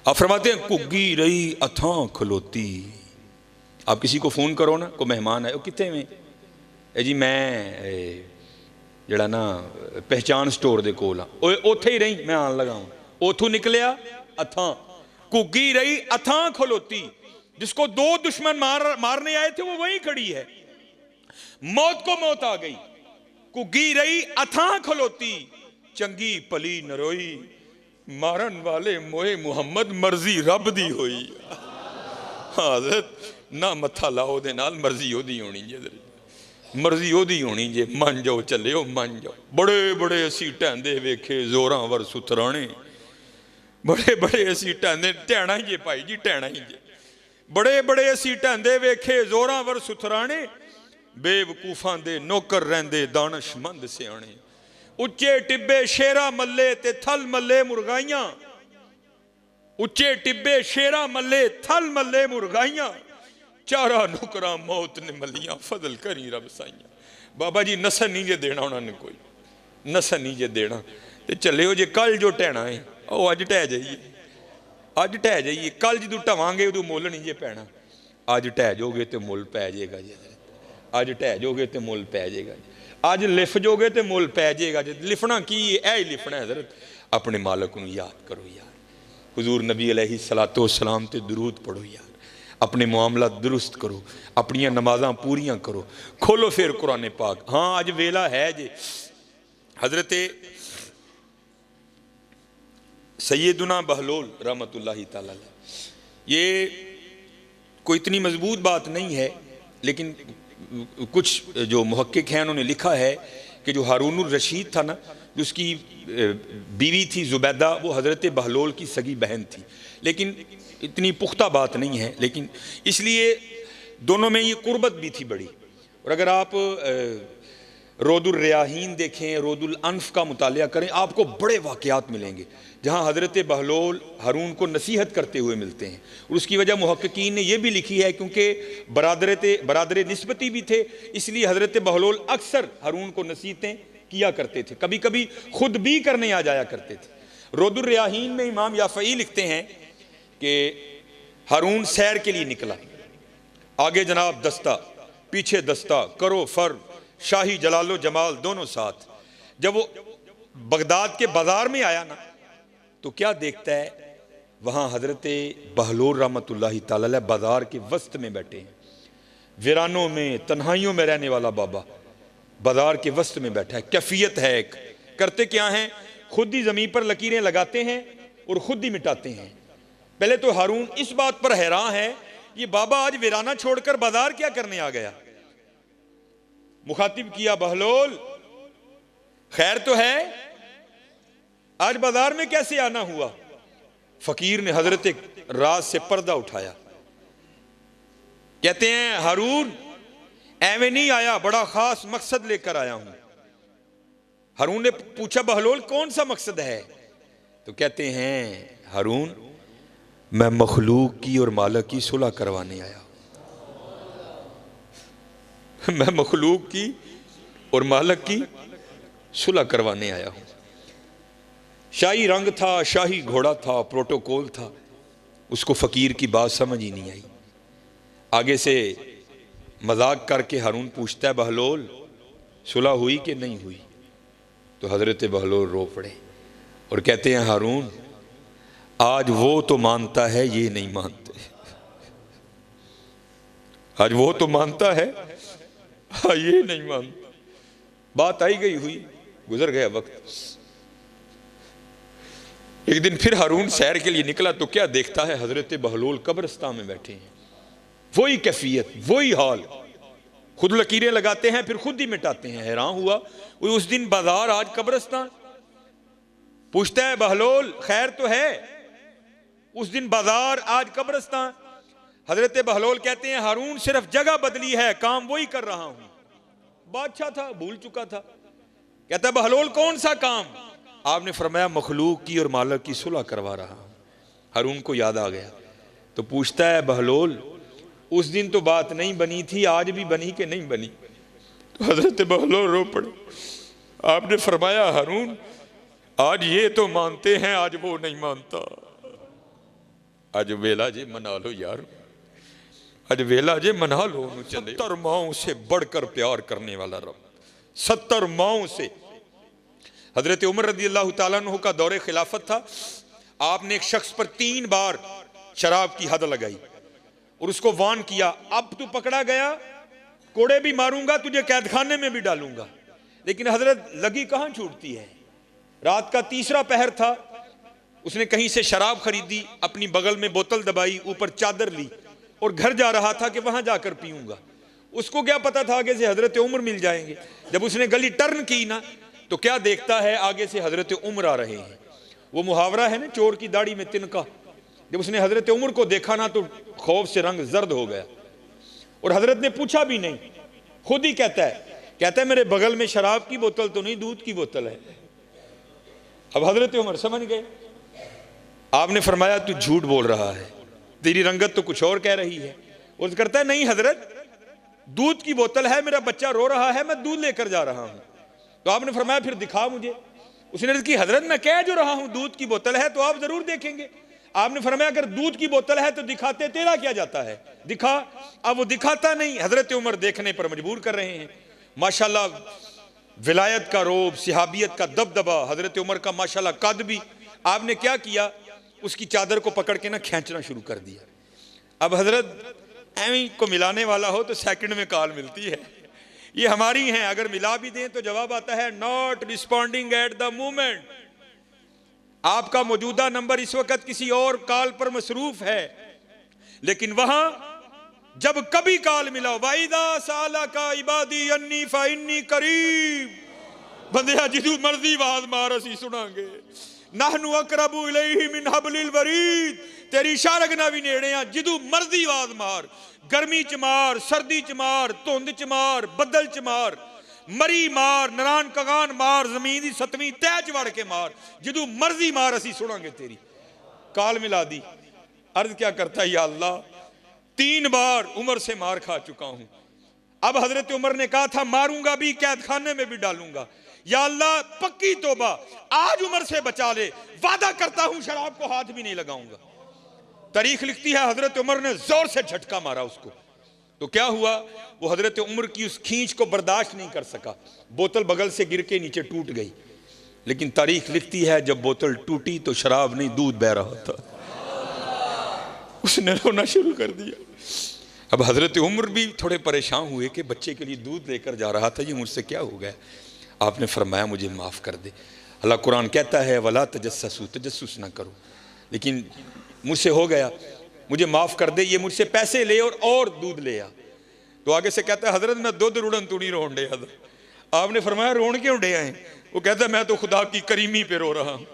आप फरमाते हैं घुग्गी रही अथां खलोती। आप किसी को फ़ोन करो ना, कोई मेहमान आए, वो कितने में जी, मैं जड़ा ना पहचान स्टोर दे कोल हाँ, उत्थे ही रही, मैं आन लगा हूँ। उथों निकलिया अथां, घुग्गी रही अथां खलोती। जिसको दो दुश्मन मारने आए थे वो वहीं खड़ी है। मौत को मौत आ गई, घुग्गी रही अथां खलोती। चंगी भली नरोई, मारन वाले मोए मुहम्मद, मर्जी रब दी होई। हाज़रत ना मत्था लाओ दे नाल, मर्जी ओदी होनी जे, मर्जी ओदी होनी जे। मन जाओ चलियो, मन जाओ। बड़े बड़े असी टहंदे वेखे जोरां वर सुथराने, बड़े बड़े असी टहंदे, टहना ही जे भाई जी, टहना ही जे। बड़े बड़े असी टहंदे वेखे जोरां वर सुथराने, बेवकूफां दे नौकर रहिंदे दानशमंद सियाणे। उच्चे टिब्बे शेरा मल्ले ते थल मल्ले मुर्गाइयां, उच्चे टिब्बे शेरा मल्ले थल मल्ले मुर्गाइयां। चारा नुकरा मौत ने मलियां, फजल करी रब साइयां। बाबा जी नसन नहीं जे देना उन्होंने, कोई नसन नहीं जे देना। ते चले हो जे कल जो टहना है वह अज टह जाइए, अज टह जाइए। कल जो ढवांगे उदू मुल नहीं जे पैना। अज टह जाओगे तो मुल पै जाएगा जी, अज टह जाओगे तो मुल पै जाएगा जी। अज लिफ जाओगे तो मुल पै जाएगा जी। लिफना की है, ही लिफना है हज़रत। अपने मालक को याद करो यार, हुजूर नबी अलैहिस्सलातु वस्सलाम ते दुरूद पढ़ो यार, अपने मामला दुरुस्त करो, अपनियां नमाज़ां पूरियां करो। खोलो फिर कुरान पाक। हाँ अज वेला है जे। हज़रत सैयदुना बहलोल रहमतुल्लाहि तआला, ये कोई इतनी मजबूत बात नहीं है, लेकिन कुछ जो मुहक्किक हैं उन्होंने लिखा है कि जो हारूनुर रशीद था ना, उसकी बीवी थी जुबैदा, वो हज़रत बहलोल की सगी बहन थी। लेकिन इतनी पुख्ता बात नहीं है, लेकिन इसलिए दोनों में ये कुर्बत भी थी बड़ी। और अगर आप रोदुल रियाहीन देखें, रोदुल अनफ का मुतालिया करें, आपको बड़े वाक़यात मिलेंगे जहाँ हज़रत बहलोल हारून को नसीहत करते हुए मिलते हैं। और उसकी वजह मुहक्किकीन ने यह भी लिखी है क्योंकि बरादर निस्बती भी थे, इसलिए हज़रत बहलोल अक्सर हारून को नसीहतें किया करते थे, कभी कभी खुद भी करने आ जाया करते थे। रोदुल रियाहीन में इमाम याफ़ई लिखते हैं कि हारून सैर के लिए निकला आगे जनाब दस्ता, पीछे दस्ता, करो फर, शाही जलालो जमाल दोनों साथ। जब वो बगदाद के बाजार में आया ना, तो क्या देखता है, वहां हजरत बहलोल रहमतुल्लाहि तआला अलैह बाजार के वस्त में बैठे हैं, वीरानों में तन्हाइयों में रहने वाला बाबा बाजार के वस्त में बैठा है। कैफियत है एक, करते क्या हैं, खुद ही जमीन पर लकीरें लगाते हैं और खुद ही मिटाते हैं। पहले तो हारून इस बात पर हैरान है, ये बाबा आज वीराना छोड़कर बाजार क्या करने आ गया। मुखातिब किया, बहलोल खैर तो है, आज बाजार में कैसे आना हुआ। फकीर ने हजरत राज से पर्दा उठाया, कहते हैं हारून एवं नहीं आया, बड़ा खास मकसद लेकर आया हूं। हारून ने पूछा, बहलोल कौन सा मकसद है। तो कहते हैं हारून मैं मखलूक की और मालिक की सुलह करवाने आया। मैं मखलूक की और मालिक की सुलह करवाने आया हूं। शाही रंग था, शाही घोड़ा था, प्रोटोकॉल था, उसको फकीर की बात समझ ही नहीं आई। आगे से मजाक करके हारून पूछता है, बहलोल सुलह हुई कि नहीं हुई। तो हजरत बहलोल रो पड़े और कहते हैं हारून आज वो तो मानता है, ये नहीं मानते। आज वो तो मानता है, ये नहीं मानता। बात आई गई हुई, गुजर गया वक्त। एक दिन फिर हारून सैर के लिए निकला, तो क्या देखता है, हजरत बहलोल कब्रिस्तान में बैठे हैं। वही कैफियत, वही हाल, खुद लकीरें लगाते हैं फिर खुद ही मिटाते हैं। हैरान हुआ, वो उस दिन बाजार आज कब्रिस्तान। पूछता है, बहलोल खैर तो है। उस दिन बाजार आज कब्रिस्तान। हजरत बहलोल कहते हैं, हारून सिर्फ जगह बदली है, काम वही कर रहा हूं। बादशाह था, भूल चुका था। कहता है, बहलोल कौन सा काम। आपने फरमाया मखलूक की और मालिक की सुलह करवा रहा हूं। हारून को याद आ गया, तो पूछता है, बहलोल उस दिन तो बात नहीं बनी थी, आज भी बनी कि नहीं बनी। तो हजरत बहलोल रो पड़े। आपने फरमाया, हारून आज ये तो मानते हैं, आज वो नहीं मानता। आज वेला जे मना लो यार, आज वेला जे मना लो। 70 माओं से बढ़कर प्यार करने वाला रब, 70 माओं से। हजरत उमर रदी अल्लाह ताला अन्हु का दौरे खिलाफत था। आपने एक शख्स पर 3 बार शराब की हद लगाई और उसको वार्न किया, अब तू पकड़ा गया कोड़े भी मारूंगा, तुझे कैद खाने में भी डालूंगा। लेकिन हजरत लगी कहां छूटती है। रात का 3रा पहर था, उसने कहीं से शराब खरीदी, अपनी बगल में बोतल दबाई, ऊपर चादर ली और घर जा रहा था कि वहां जाकर पीऊंगा। उसको क्या पता था आगे से हजरत उमर मिल जाएंगे। जब उसने गली टर्न की ना, तो क्या देखता है, आगे से हजरत उमर आ रहे हैं। वो मुहावरा है ना, चोर की दाढ़ी में तिनका। जब उसने हजरत उमर को देखा ना, तो खौफ से रंग जर्द हो गया। और हजरत ने पूछा भी नहीं, खुद ही कहता है मेरे बगल में शराब की बोतल तो नहीं, दूध की बोतल है। अब हजरत उमर समझ गए। आपने फरमाया, तू झूठ बोल रहा है, तेरी रंगत तो कुछ और कह रही है। और करता है, नहीं हजरत दूध की बोतल है, मेरा बच्चा रो रहा है, मैं दूध लेकर जा रहा हूं। तो आपने फरमाया, फिर दिखा मुझे। उसने अर्ज की, हजरत मैं कह जो रहा हूं दूध की बोतल है, तो आप जरूर देखेंगे। आपने फरमाया, अगर दूध की बोतल है तो दिखाते तेरा क्या जाता है, दिखा। अब वो दिखाता नहीं, हजरत उमर देखने पर मजबूर कर रहे हैं। माशाल्लाह विलायत का रोब, सिहाबियत का दबदबा, हजरत उमर का माशाल्लाह कद भी। आपने क्या किया, उसकी चादर को पकड़ के ना खींचना शुरू कर दिया। अब हजरत एवं को मिलाने वाला हो तो सेकंड में कॉल मिलती है, ये हमारी हैं। अगर मिला भी दें तो जवाब आता है, not responding at the moment. आपका मौजूदा नंबर इस वक्त किसी और कॉल पर मसरूफ है। लेकिन वहां जब कभी कॉल मिला, वाइदा साला का इबादी अन्नी फाइन्नी करीब, बंदिया जिदू मर्जी आवाज मार असी सुनांगे। नहनु अकरबु इलैहि मिन हब्लिल वरीद, तेरी शारगना भी नेड़े आ, जिदू मर्जी आवाज मार। गर्मी च मार, सर्दी च मार, धुंध च मार, बदल च मार, मरी मार, नरान कगान मार, जमीन की 7वीं तह च वड़ के मार, जिदू मर्जी मार असी सुनांगे तेरी। काल मिला दी। अर्ज क्या करता है, या अल्लाह 3 बार उमर से मार खा चुका हूं। अब हजरत उमर ने कहा था, मारूंगा भी, कैद खाने में भी डालूंगा। या अल्लाह पक्की तौबा, आज उमर से बचा ले, वादा करता हूं शराब को हाथ भी नहीं लगाऊंगा। तारीख लिखती है, हजरत उमर ने जोर से झटका मारा उसको तो क्या हुआ, वो हजरत उमर की उस खींच को बर्दाश्त नहीं कर सका, बोतल बगल से गिर के नीचे टूट गई। लेकिन तारीख लिखती है जब बोतल टूटी तो शराब नहीं, दूध बह रहा था। उसने रोना शुरू कर दिया। अब हजरत उमर भी थोड़े परेशान हुए कि बच्चे के लिए दूध लेकर जा रहा था, ये मुझसे क्या हो गया। आपने फरमाया मुझे माफ़ कर दे। अल्लाह कुरान कहता है वला तजस्ससू, तजस्सुस ना करो, लेकिन मुझसे हो गया, मुझे माफ़ कर दे, ये मुझसे पैसे ले और दूध ले आ। तो आगे से कहता है हजरत मैं दूध रुड़न तुड़ी रोन डे। आपने फरमाया रोन क्यों डे आए? वो कहता है मैं तो खुदा की करीमी पे रो रहा हूँ।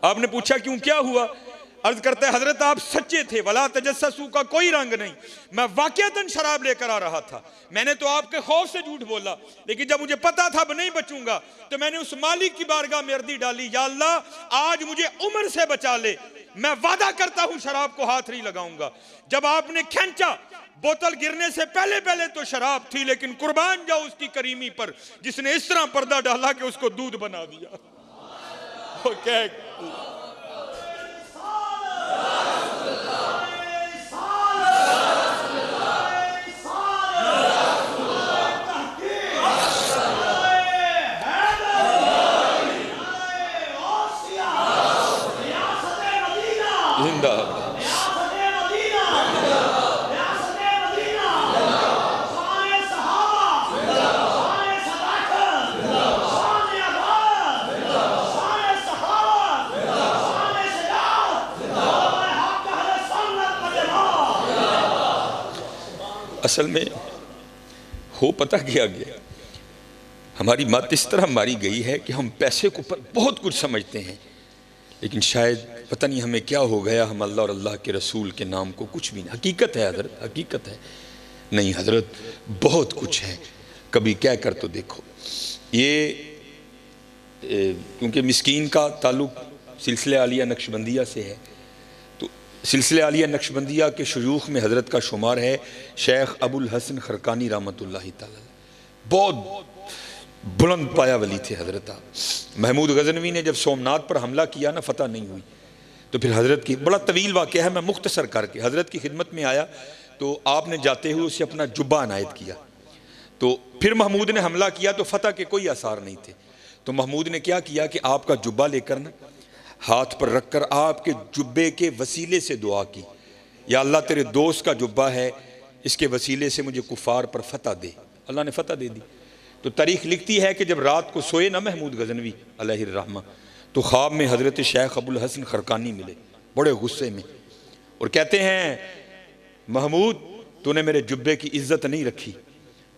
आपने पूछा क्यों, क्या हुआ? अर्ज करता है हजरत आप सच्चे थे, वला तजस्ससू का कोई रंग नहीं, मैं वाकईतन शराब लेकर आ रहा था, मैंने तो आपके खौफ से झूठ बोला, लेकिन जब मुझे पता था अब नहीं बचूंगा तो मैंने उस मालिक की बारगाह में अर्जी डाली, या अल्लाह आज मुझे उम्र से बचा ले, मैं वादा करता हूं शराब को हाथ नहीं लगाऊंगा। जब आपने खींचा, बोतल गिरने से पहले पहले तो शराब थी, लेकिन कुर्बान जाओ उसकी करीमी पर जिसने इस तरह पर्दा डाला कि उसको दूध बना दिया। असल में हो पता क्या गया, हमारी मत इस तरह मारी गई है कि हम पैसे को बहुत कुछ समझते हैं, लेकिन शायद पता नहीं हमें क्या हो गया, हम अल्लाह और अल्लाह के रसूल के नाम को कुछ भी नहीं। हकीकत है हजरत, हकीकत है नहीं हजरत, बहुत कुछ है। कभी क्या कर तो देखो, ये क्योंकि मिस्कीन का ताल्लुक सिलसिले आलिया नक्शबंदिया से है, तो सिलसिले आलिया नक्शबंदिया के शयूख में हजरत का शुमार है शेख अबुल हसन खरकानी रहमतुल्लाहि तआला। बहुत बुलंद पाया वली थे हजरत। महमूद गजनवी ने जब सोमनाथ पर हमला किया ना, फतह नहीं हुई, तो फिर हजरत की बड़ा तवील वाक़या है, मैं मुख्तसर करके हजरत की खिदमत में आया तो आपने जाते हुए उसे अपना जुब्बा अनायत किया। तो फिर महमूद ने हमला किया तो फतह के कोई आसार नहीं थे, तो महमूद ने क्या किया कि आपका जुब्बा लेकर ना हाथ पर रखकर आपके जुब्बे के वसीले से दुआ की, या अल्लाह तेरे दोस्त का जुब्बा है, इसके वसीले से मुझे कुफार पर फतह दे। अल्लाह ने फतह दे दी। तो तारीख लिखती है कि जब रात को सोए ना महमूद गजनवी अलैहि रहमा, तो ख्वाब में हजरत शेख अबुल हसन खरकानी मिले बड़े गुस्से में, और कहते हैं महमूद तूने मेरे जुब्बे की इज्जत नहीं रखी।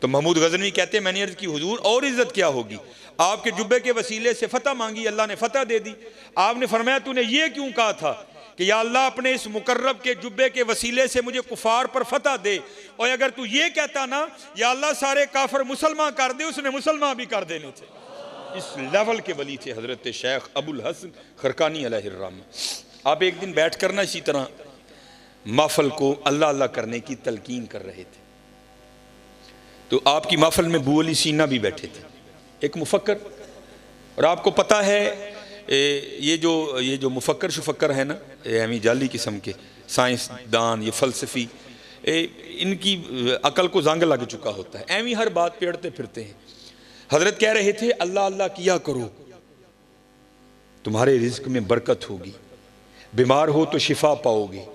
तो महमूद गजनवी कहते हैं मैंने अर्ज की हुजूर और इज्जत क्या होगी, आपके जुब्बे के वसीले से फतह मांगी, अल्लाह ने फतह दे दी। आपने फरमाया तूने ये क्यों कहा था कि या अल्लाह अपने इस मुकर्रब के जुब्बे के वसीले से मुझे कुफार पर फतह दे, और अगर तू ये कहता ना या अल्लाह सारे काफिर मुसलमान कर दे, उसने मुसलमान भी कर देने थे। इस लेवल के वली थे हजरत शेख अबुल हसन खरकानी अलैहि रहमा। आप एक दिन बैठ कर ना इसी तरह महफल को अल्लाह अल्लाह करने की तलकीन कर रहे थे, तो आपकी महफल में बू अली सीना भी बैठे थे, एक मुफक्कर। और आपको पता है ये जो मुफक्कर शुफक्कर है ना, हमी जाली किस्म के साइंसदान, ये फ़लसफ़ी, इनकी अकल को जंग लग चुका होता है, एवं हर बात पे अड़ते फिरते हैं। हजरत कह रहे थे अल्लाह अल्लाह किया करो, तुम्हारे रिज्क में बरकत होगी, बीमार हो तो शिफा पाओगे,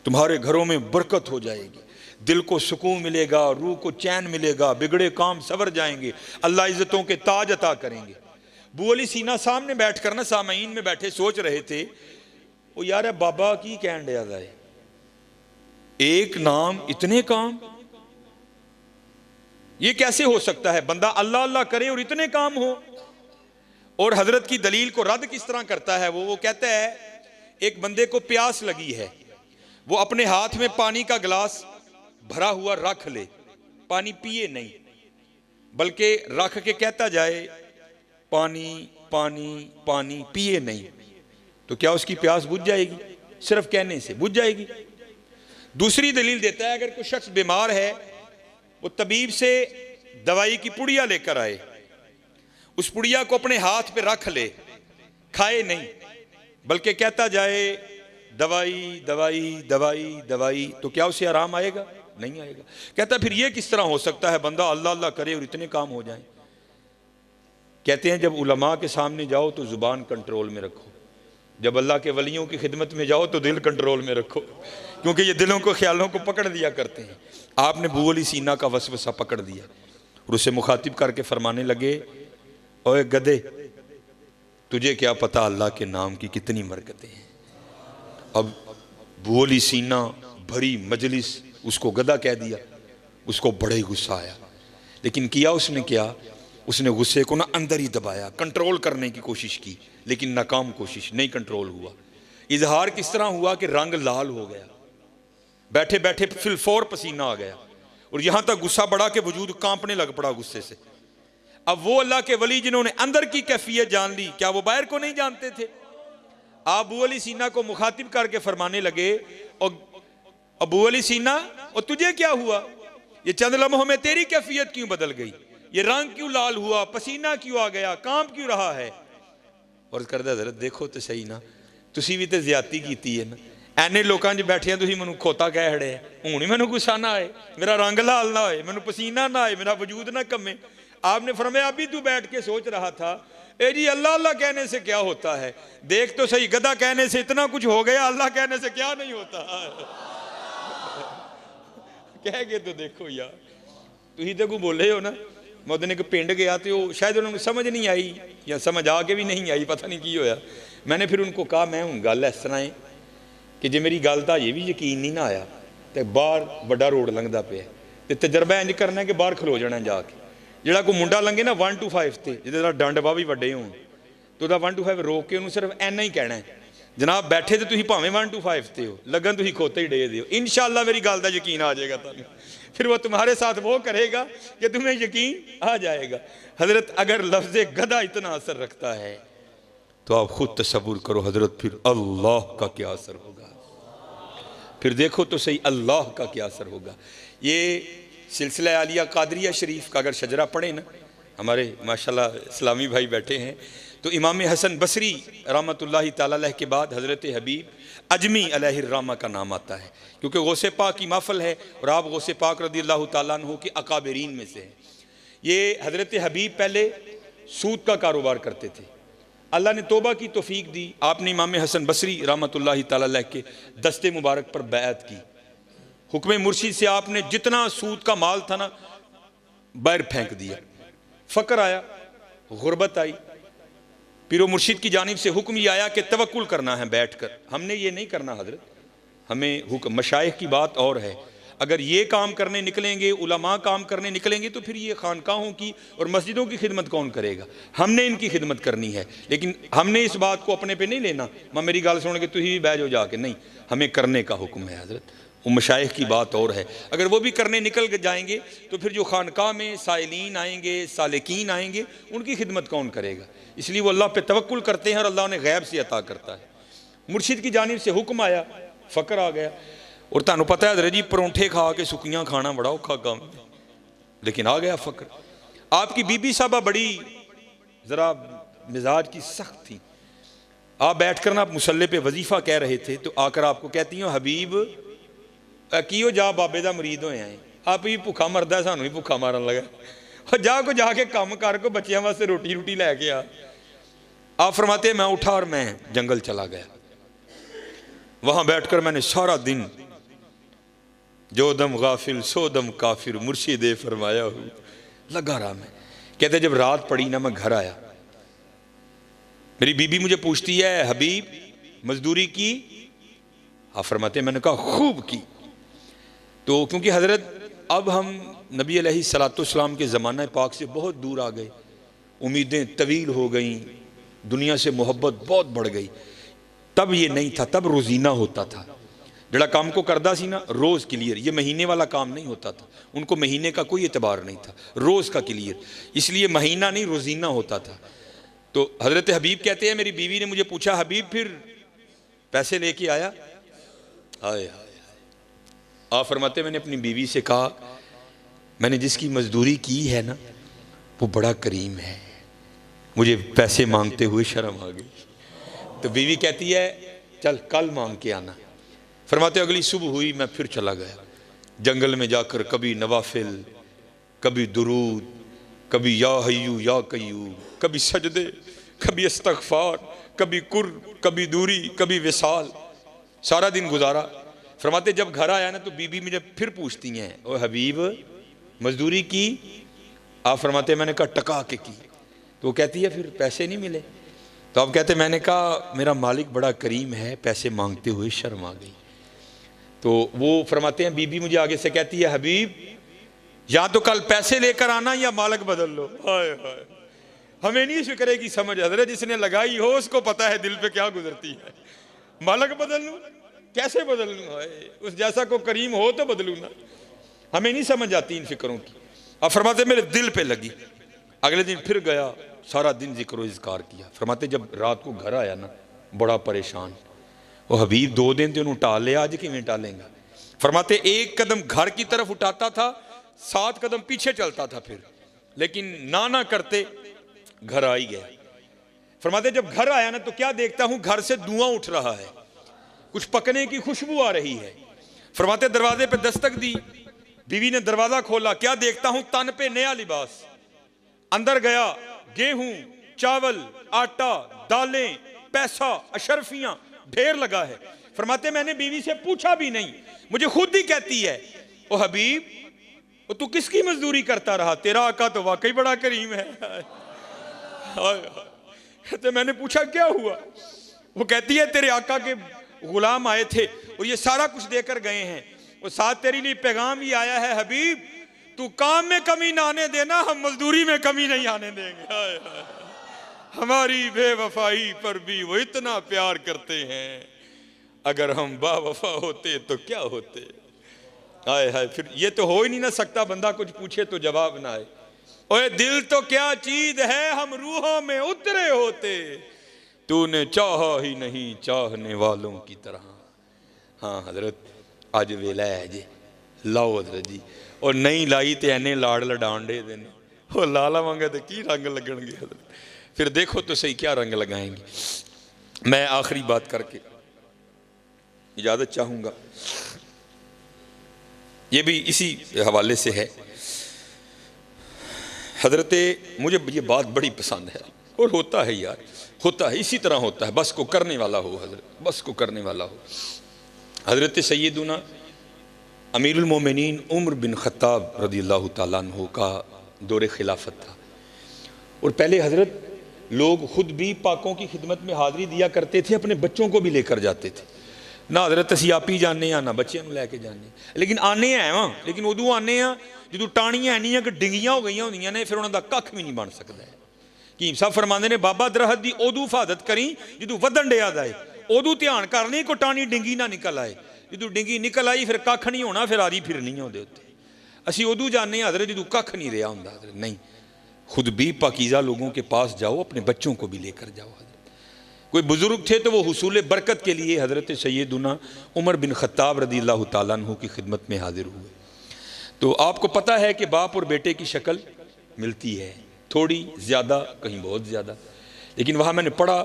तुम्हारे घरों में बरकत हो जाएगी, दिल को सुकून मिलेगा, रूह को चैन मिलेगा, बिगड़े काम सवर जाएंगे, अल्लाह इज्जतों के ताज अता करेंगे। बू अली सीना सामने बैठ कर ना सामईन में बैठे सोच रहे थे, वो यार बाबा की कहन दिया है, एक नाम इतने काम, ये कैसे हो सकता है, बंदा अल्लाह अल्लाह करे और इतने काम हो। और हजरत की दलील को रद्द किस तरह करता है वो कहता है एक बंदे को प्यास लगी है, वो अपने हाथ में पानी का गिलास भरा हुआ रख ले, पानी पिए नहीं, बल्कि रख के कहता जाए पानी पानी पानी, पिए नहीं, तो क्या उसकी प्यास बुझ जाएगी? सिर्फ कहने से बुझ जाएगी। दूसरी दलील देता है अगर कोई शख्स बीमार है, वो तबीब से दवाई की पुड़िया लेकर आए, उस पुड़िया को अपने हाथ पे रख ले, खाए नहीं, बल्कि कहता जाए दवाई दवाई दवाई दवाई, तो क्या उसे आराम आएगा? नहीं आएगा। कहता फिर ये किस तरह हो सकता है, बंदा अल्लाह अल्लाह करे और इतने काम हो जाएं। कहते हैं जब उलमा के सामने जाओ तो ज़ुबान कंट्रोल में रखो, जब अल्लाह के वलियों की खिदमत में जाओ तो दिल कंट्रोल में रखो, क्योंकि ये दिलों को ख्यालों को पकड़ दिया करते हैं। आपने अबू अली सीना का वसवसा पकड़ दिया और उसे मुखातिब करके फरमाने लगे, ओए गधे, तुझे क्या पता अल्लाह के नाम की कितनी बरकतें हैं। अब अबू अली सीना भरी मजलिस उसको गधा कह दिया, उसको बड़ा ही गुस्सा आया, लेकिन किया उसने क्या, उसने गुस्से को ना अंदर ही दबाया, कंट्रोल करने की कोशिश की, लेकिन नाकाम कोशिश, नहीं कंट्रोल हुआ। इजहार किस तरह हुआ कि रंग लाल हो गया, बैठे बैठे फिलफौर पसीना आ गया और यहां तक गुस्सा बढ़ा के वजूद कांपने लग पड़ा गुस्से से। अब वो अल्लाह के वली जिन्होंने अंदर की कैफियत जान ली, क्या वो बाहर को नहीं जानते थे? अबू अली सीना को मुखातिब करके फरमाने लगे, और अबू अली सीना, और तुझे क्या हुआ, ये चंद लम्हों में तेरी कैफियत क्यों बदल गई, ये रंग क्यों लाल हुआ, पसीना क्यों आ गया, कांप क्यों रहा है? और करदा हज़रत देखो तो सही ना, तुसी भी तो ज्यादती कीती है ना, ਐਨੇ लोगों च बैठे तुसी मैनू खोता कह खड़े है, हुण मैनू गुस्सा ना आए, मेरा रंग लाल ना होए, मैनू पसीना ना आए, मेरा वजूद ना कमे। आपने फरमाया अभी तू बैठ के सोच रहा था, ए जी अल्लाह अल्लाह कहने से क्या होता है, देख तो सही, गधा कहने से इतना कुछ हो गया, अल्लाह कहने से क्या नहीं होता। कह के तो देखो यार, तुसी तो कोई बोले हो ना। मैं उस दिन एक पिंड गया तो शायद उन्होंने समझ नहीं आई या समझ आके भी नहीं आई, पता नहीं की होया। मैंने फिर उनको कहा, मैं हूँ गल इस तरह है कि जे मेरी गल का ये भी यकीन नहीं ना आया तो बाहर बड़ा रोड लंघदा पे तो तजर्बा इंज करना कि बाहर खलो जाना जाके, जोड़ा कोई मुंडा लंघे ना 1 to 5 से, जिहदा डंड बाह भी वड्डे होण तो 1 to 5 रोक के उन्होंने सिर्फ इन्ना ही कहना है, जनाब बैठे तो तुसीं भावें 1 to 5 से हो, लगन तुसीं खोते ही डे दिओ, इंशाअल्लाह मेरी गल का यकीन आ जाएगा तुहानूं। फिर वो तुम्हारे साथ वो करेगा कि तुम्हें यकीन आ जाएगा। हजरत अगर लफ्ज़ गधा इतना असर रखता है तो आप खुद तसव्वुर करो हजरत फिर अल्लाह का क्या असर होगा, फिर देखो तो सही अल्लाह का क्या असर होगा। ये सिलसिला आलिया कादरिया शरीफ का अगर शजरा पढ़े ना, हमारे माशाल्लाह इस्लामी भाई बैठे हैं, तो इमाम हसन बसरी रहमतुल्लाहि ताला अलैह के बाद हज़रत हबीब अजमी अलैहिर्रहमा का नाम आता है, क्योंकि गौसे पाक की महफल है और आप गौसे पाक रज़ियल्लाहु ताला अन्हु के अकाबरीन में से हैं। ये हज़रत हबीब पहले सूद का कारोबार करते थे, अल्लाह ने तौबा की तौफीक दी, आपने इमाम हसन बसरी रहमतुल्लाहि ताला अलैह के दस्ते मुबारक पर बैअत की, हुक्म मुर्शिद से आपने जितना सूद का माल था ना बाहर फेंक दिया। फ़क्र आया, गुर्बत आई, पीरो मुर्शिद की जानिब से हुक्म ये आया कि तवक्कुल करना है बैठ कर, हमने ये नहीं करना हजरत, हमें हुक्म मशाइख की बात और है, अगर ये काम करने निकलेंगे, उलमा काम करने निकलेंगे तो फिर ये खानकाहों की और मस्जिदों की खिदमत कौन करेगा, हमने इनकी खिदमत करनी है। लेकिन हमने इस बात को अपने पे नहीं लेना, मैं मेरी गाल सुन के तुम भी बह जाओ जाके, नहीं, हमें करने का हुक्म है हजरत, वो मशाइख की बात और है। अगर वो भी करने निकल जाएंगे तो फिर जो खानकाह में साइलीन आएंगे, सालिकीन आएंगे, उनकी खिदमत कौन करेगा। इसलिए वो अल्लाह पे तवक्कुल करते हैं और अल्लाह उन्हें गैब से अता करता है। मुर्शिद की जानिब से हुक्म आया, फ़क्र आ गया, और तुहानू पता है हज़रत जी परौंठे खा के सुक्कियां खाना बड़ा औखा काम, लेकिन आ गया फ़क्र। आपकी बीबी साहबा बड़ी ज़रा मिजाज की सख्त थी, आप बैठ कर ना आप मुसल्ले पे वजीफ़ा कह रहे थे तो आकर आपको कहती हो हबीब कियो जा बाबे का मरीद होया है, आप भी भुखा मरदा, सानू भी भुखा मारन लगा, और जा को जाके काम कर को बच्चों वास्ते रोटी रोटी लैके आ। आप फरमाते मैं उठा और मैं जंगल चला गया, वहां बैठकर मैंने सारा दिन जो दम गाफिल सो दम काफिर मुर्शिदे फरमाया हो लगा रहा मैं। कहते जब रात पड़ी ना मैं घर आया, मेरी बीबी मुझे पूछती है हबीब मजदूरी की, आप फरमाते मैंने कहा खूब की। तो क्योंकि हजरत अब हम नबी अलैहिस्सलाम के ज़माना पाक से बहुत दूर आ गए, उम्मीदें तवील हो गई, दुनिया से मोहब्बत बहुत बढ़ गई। तब ये नहीं था, तब रोज़ीना होता था, जड़ा काम को करदा सी ना रोज़ क्लियर, ये महीने वाला काम नहीं होता था, उनको महीने का कोई एतबार नहीं था, रोज़ का क्लियर, इसलिए महीना नहीं रोज़ीना होता था। तो हज़रत हबीब कहते हैं मेरी बीवी ने मुझे पूछा हबीब फिर पैसे लेके आया, आए आप फरमाते मैंने अपनी बीवी से कहा मैंने जिसकी मजदूरी की है ना वो बड़ा करीम है, मुझे पैसे मांगते हुए शर्म आ गई। तो बीवी कहती है चल कल मांग के आना। फरमाते अगली सुबह हुई, मैं फिर चला गया, जंगल में जाकर कभी नवाफिल, कभी दुरूद, कभी या हय्यू या कय्यूम, कभी सजदे, कभी इस्तग़फ़ार, कभी कुर्ब, कभी दूरी, कभी विसाल, सारा दिन गुजारा। फरमाते जब घर आया ना तो बीबी मुझे फिर पूछती हैं, ओ हबीब मजदूरी की? आप फरमाते मैंने कहा टका के की। तो वो कहती है फिर पैसे नहीं मिले? तो आप कहते मैंने कहा मेरा मालिक बड़ा करीम है, पैसे मांगते हुए शर्म आ गई। तो वो फरमाते हैं बीबी मुझे आगे से कहती है, हबीब या तो कल पैसे लेकर आना या मालिक बदल लो। हाय हाय, हमें नहीं फिक्र की समझ हज़रत, जिसने लगाई हो उसको पता है दिल पे क्या गुजरती है। मालिक बदल लूँ, कैसे बदल लूँ? उस जैसा को करीम हो तो बदलूँ ना, हमें नहीं समझ आती इन फिक्रों की। अब फरमाते मेरे दिल पे लगी। अगले दिन फिर गया, सारा दिन जिक्र इज़कार किया। फरमाते जब रात को घर आया ना बड़ा परेशान, वो हबीब 2 दिन तो उन्होंने टाल लिया, आज किवें टालेंगा? फरमाते एक कदम घर की तरफ उठाता था, 7 कदम पीछे चलता था फिर, लेकिन ना करते घर आ ही गया। फरमाते जब घर आया ना तो क्या देखता हूं, घर से धुआं उठ रहा है, कुछ पकने की खुशबू आ रही है। फरमाते दरवाजे पे दस्तक दी, बीवी ने दरवाजा खोला, क्या देखता हूं तन पे नया लिबास। अंदर गया, गेहूं, चावल, आटा, दालें, पैसा, अशरफियां ढेर लगा है। फरमाते मैंने बीवी से पूछा भी नहीं, मुझे खुद ही कहती है, ओ हबीब वो तू किसकी मजदूरी करता रहा, तेरा आका तो वाकई बड़ा करीम है। तो मैंने पूछा क्या हुआ? वो कहती है तेरे आका के गुलाम आए थे और ये सारा कुछ देकर गए हैं, वो साथ तेरे लिए पैगाम भी आया है, हबीब तू काम में कमी ना आने देना, हम मजदूरी में कमी नहीं आने देंगे। हाय हाय, हमारी बेवफाई पर भी वो इतना प्यार करते हैं, अगर हम बावफा होते तो क्या होते। हाय हाय, फिर ये तो हो ही नहीं ना सकता बंदा कुछ पूछे तो जवाब ना आए। ओए दिल तो क्या चीज है, हम रूहों में उतरे होते, तूने चाहा ही नहीं चाहने वालों की तरह। हाँ हजरत अज वेला है जी, लाओ हजरत जी, और नहीं लाई तो एने लाड़ लडान दे देने, वो ला लावांगे तो की रंग लगणगे हजरत, फिर देखो तो सही क्या रंग लगाएंगे। मैं आखिरी बात करके इजाजत चाहूंगा, ये भी इसी हवाले से है। हजरत मुझे ये बात बड़ी पसंद है, और होता है यार, होता है इसी तरह होता है, बस को करने वाला हो हजरत, बस को करने वाला हो। हजरत सैयदुना अमीरुल मोमिनीन उमर बिन खत्ताब रज़ियल्लाहु ताला अन्हु का दौरे खिलाफत था, और पहले हजरत लोग खुद भी पाकों की खिदमत में हाज़िरी दिया करते थे, अपने बच्चों को भी लेकर जाते थे। ना हजरत असी आप ही जाने ना बच्चों को लैके जाने, लेकिन आने हैं वहाँ, लेकिन उदों आने जो टाणियां है कि डिंगियां हो गई होंदियां ने, फिर उन्होंने कख भी नहीं बन सकता है। कीम साहब फरमाते ने बाबा दरहत की उदों हिफाजत करी जो वधन डिया जाए, उदों ध्यान कर ली को टाणी डिंगी ना निकल आए, जो डिंगी निकल आई फिर कख नहीं होना, फिर आरी फिरनी होंदे उत्ते। असी उदों जाने हजरत जो कख नहीं रहा होंदा, हजरत नहीं, खुद भी पाकीज़ा लोगों के पास जाओ, अपने बच्चों को भी लेकर जाओ। कोई बुजुर्ग थे तो वो हुसूल बरकत के लिए हजरत सैयदुना उमर बिन खत्ताब रज़ियल्लाहु ताला अन्हु की खिदमत में हाजिर हुए। तो आपको पता है कि बाप और बेटे की शक्ल मिलती है, थोड़ी ज़्यादा कहीं बहुत ज़्यादा, लेकिन वहाँ मैंने पढ़ा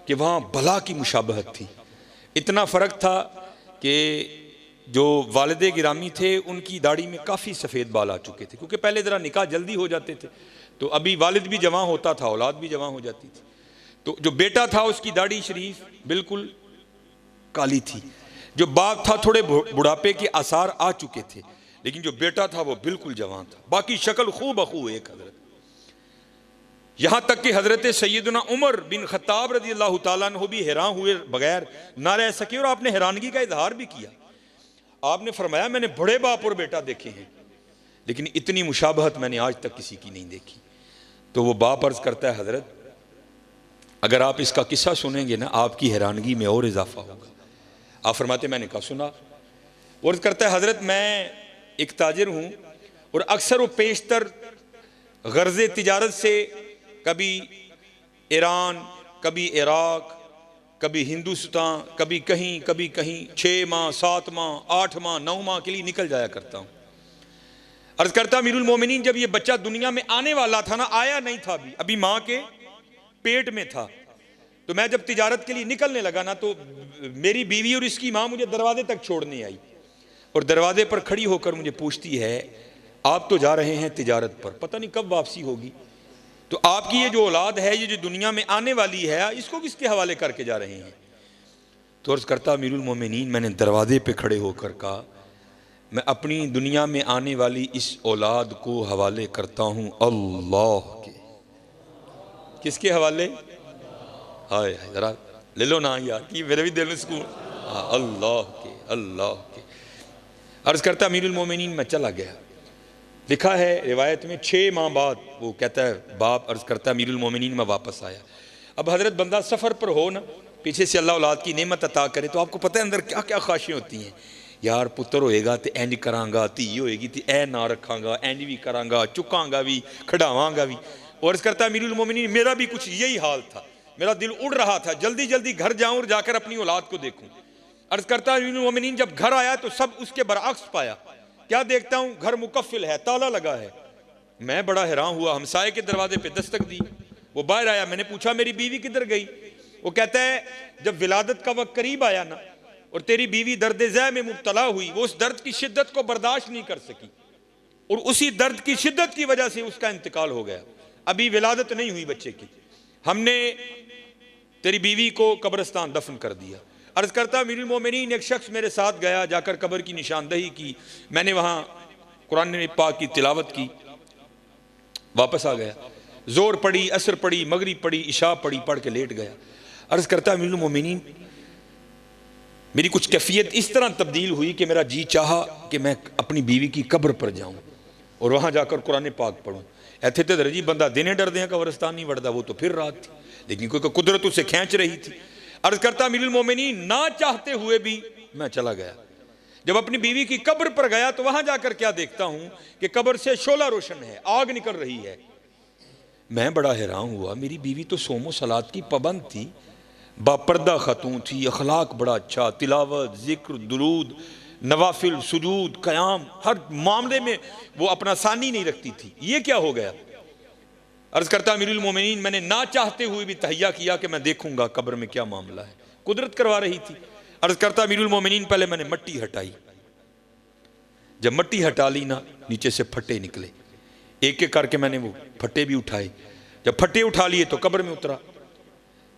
कि वहाँ भला की मुशाबहत थी। इतना फ़र्क था कि जो वालिद गिरामी थे उनकी दाढ़ी में काफ़ी सफ़ेद बाल आ चुके थे, क्योंकि पहले ज़रा निकाह जल्दी हो जाते थे, तो अभी वालिद भी जवां होता था, औलाद भी जवां हो जाती थी। तो जो बेटा था उसकी दाढ़ी शरीफ बिल्कुल काली थी, जो बाप था थोड़े बुढ़ापे के आसार आ चुके थे, लेकिन जो बेटा था वो बिल्कुल जवान था, बाकी शक्ल खूब अखू एक हजरत। यहां तक कि हजरत सैयदना उमर बिन खत्ताब रज़ियल्लाहु ताला अन्हु भी हैरान हुए बगैर ना रह सके, और आपने हैरानगी का इजहार भी किया। आपने फरमाया मैंने बड़े बाप और बेटा देखे हैं, लेकिन इतनी मुशाबहत मैंने आज तक किसी की नहीं देखी। तो वो बाप अर्ज करता है हजरत अगर आप इसका किस्सा सुनेंगे ना आपकी हैरानगी में और इजाफा होगा। आप फरमाते मैंने कहा सुना। और करता है हजरत मैं एक ताजिर हूँ, और अक्सर वो पेशतर गर्ज़े तिजारत से कभी ईरान, कभी इराक, कभी हिंदुस्तान, कभी कहीं 6 माह 7 माह 8 माह 9 माह के लिए निकल जाया करता हूँ। अर्ज करता अमीरुल मोमिनीन जब ये बच्चा दुनिया में आने वाला था ना, आया नहीं था अभी माँ के पेट में था, तो मैं जब तिजारत के लिए निकलने लगा ना, तो मेरी बीवी और इसकी माँ मुझे दरवाजे तक छोड़ने आई। और दरवाजे पर खड़ी होकर मुझे पूछती है, आप तो जा रहे हैं तिजारत पर, पता नहीं कब वापसी होगी, तो आपकी ये जो औलाद है, ये जो दुनिया में आने वाली है, इसको किसके हवाले करके जा रहे हैं? तो अर्ज़ करता अमीरुल मोमिनीन, मैंने दरवाजे पे खड़े होकर कहा, मैं अपनी दुनिया में आने वाली इस औलाद को हवाले करता हूँ अल्लाह के। किसके हवाले? हाय जरा ले लो ना यार, कि मेरे भी दिल में सुकून। हाँ, अल्लाह के, अल्लाह के। अर्ज़ करता अमीरुल मोमिनीन, मैं चला गया। लिखा है रिवायत में 6 माह बाद वो कहता है बाप, अर्ज़ करता अमीरुल मोमिनीन, मैं वापस आया। अब हज़रत बंदा सफ़र पर हो ना, पीछे से अल्लाह औलाद की नेमत अता करे, तो आपको पता है अंदर क्या क्या ख्वाहिशें होती हैं। यार पुत्र होएगा तो इंज करांगा, धी होएगी तो ए ना रखांगा, इंज भी करांगा, चुकांगा भी, खड़ावांगा भी। और अर्ज़ करता अमीरुल मोमिनीन, मेरा भी कुछ यही हाल था। मेरा दिल उड़ रहा था, जल्दी जल्दी घर जाऊं और जाकर अपनी औलाद को देखूं। अर्ज़ करता अमीरुल मोमिनीन, जब घर आया तो सब उसके बरअक्स पाया। क्या देखता हूं, घर मुकफ़िल है, ताला लगा है। मैं बड़ा हैरान हुआ, हमसाये के दरवाजे पे दस्तक दी, वो बाहर आया। मैंने पूछा मेरी बीवी किधर गई? वो कहता है जब विलादत का वक्त करीब आया ना और तेरी बीवी दर्द ज़ै में मुब्तला हुई, वो उस दर्द की शिद्दत को बर्दाश्त नहीं कर सकी और उसी दर्द की शिद्दत की वजह से उसका इंतकाल हो गया। अभी विलादत नहीं हुई बच्चे की, हमने तेरी बीवी को कब्रिस्तान दफन कर दिया। अर्ज़ करता अमीरुल मोमिनीन, एक शख्स मेरे साथ गया, जाकर कब्र की निशानदही की। मैंने वहाँ कुरान पाक की तिलावत की, वापस आ गया। जोर पड़ी, असर पड़ी, मगरिब पड़ी, इशा पड़ी, पढ़ के लेट गया। अर्ज़ करता अमीरुल मोमिनीन, मेरी कुछ कैफियत इस तरह तब्दील हुई कि मेरा जी चाहा कि मैं अपनी बीवी की कब्र पर जाऊँ और वहाँ जाकर कुरान पाक पढ़ूँ। ऐथे तो दर्जी बंदा दिने डरते हैं कब्रिस्तान नहीं वड़ता, वो तो फिर रात थी, लेकिन कोई कुदरत उसे खींच रही थी। अर्ज़ करता अमीरुल मोमिनीन, ना चाहते हुए भी मैं चला गया। जब अपनी बीवी की कब्र पर गया तो वहां जाकर क्या देखता हूं कि कब्र से शोला रोशन है, आग निकल रही है। मैं बड़ा हैरान हुआ, मेरी बीवी तो सोमो सलात की पाबंद थी, बापर्दा खतून थी, अखलाक बड़ा अच्छा, तिलावत, जिक्र, दुरूद, नवाफिल, सुजूद, क़याम, हर मामले में वो अपना सानी नहीं रखती थी। ये क्या हो गया? अर्ज़ करता अमीरुल मोमिनीन, मैंने ना चाहते हुए भी तहैया किया कि मैं देखूंगा कब्र में क्या मामला है। कुदरत करवा रही थी। अर्ज़ करता अमीरुल मोमिनीन, पहले मैंने मट्टी हटाई। जब मट्टी हटा ली ना, नीचे से फट्टे निकले, एक एक करके मैंने वो फट्टे भी उठाए। जब फट्टे उठा लिए तो कब्र में उतरा।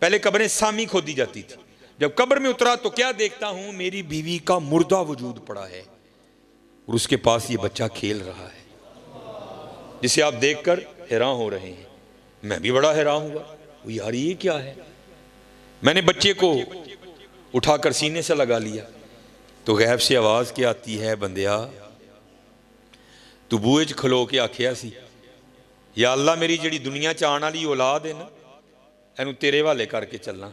पहले कब्रें सामी खोदी जाती थी, जब कब्र में उतरा तो क्या देखता हूं, मेरी बीवी का मुर्दा वजूद पड़ा है और उसके पास ये बच्चा खेल रहा है, जिसे आप देखकर हैरान हो रहे हैं। मैं भी बड़ा हैरान हुआ, यार ये क्या है। मैंने बच्चे को उठाकर सीने से लगा लिया तो गैब से आवाज़ क्या आती है, बंदिया तू बूहे च खलो के आखिया सी, या अल्लाह मेरी जिहड़ी दुनिया च आने वाली औलाद है ना, इनू तेरे हवाले करके चलना।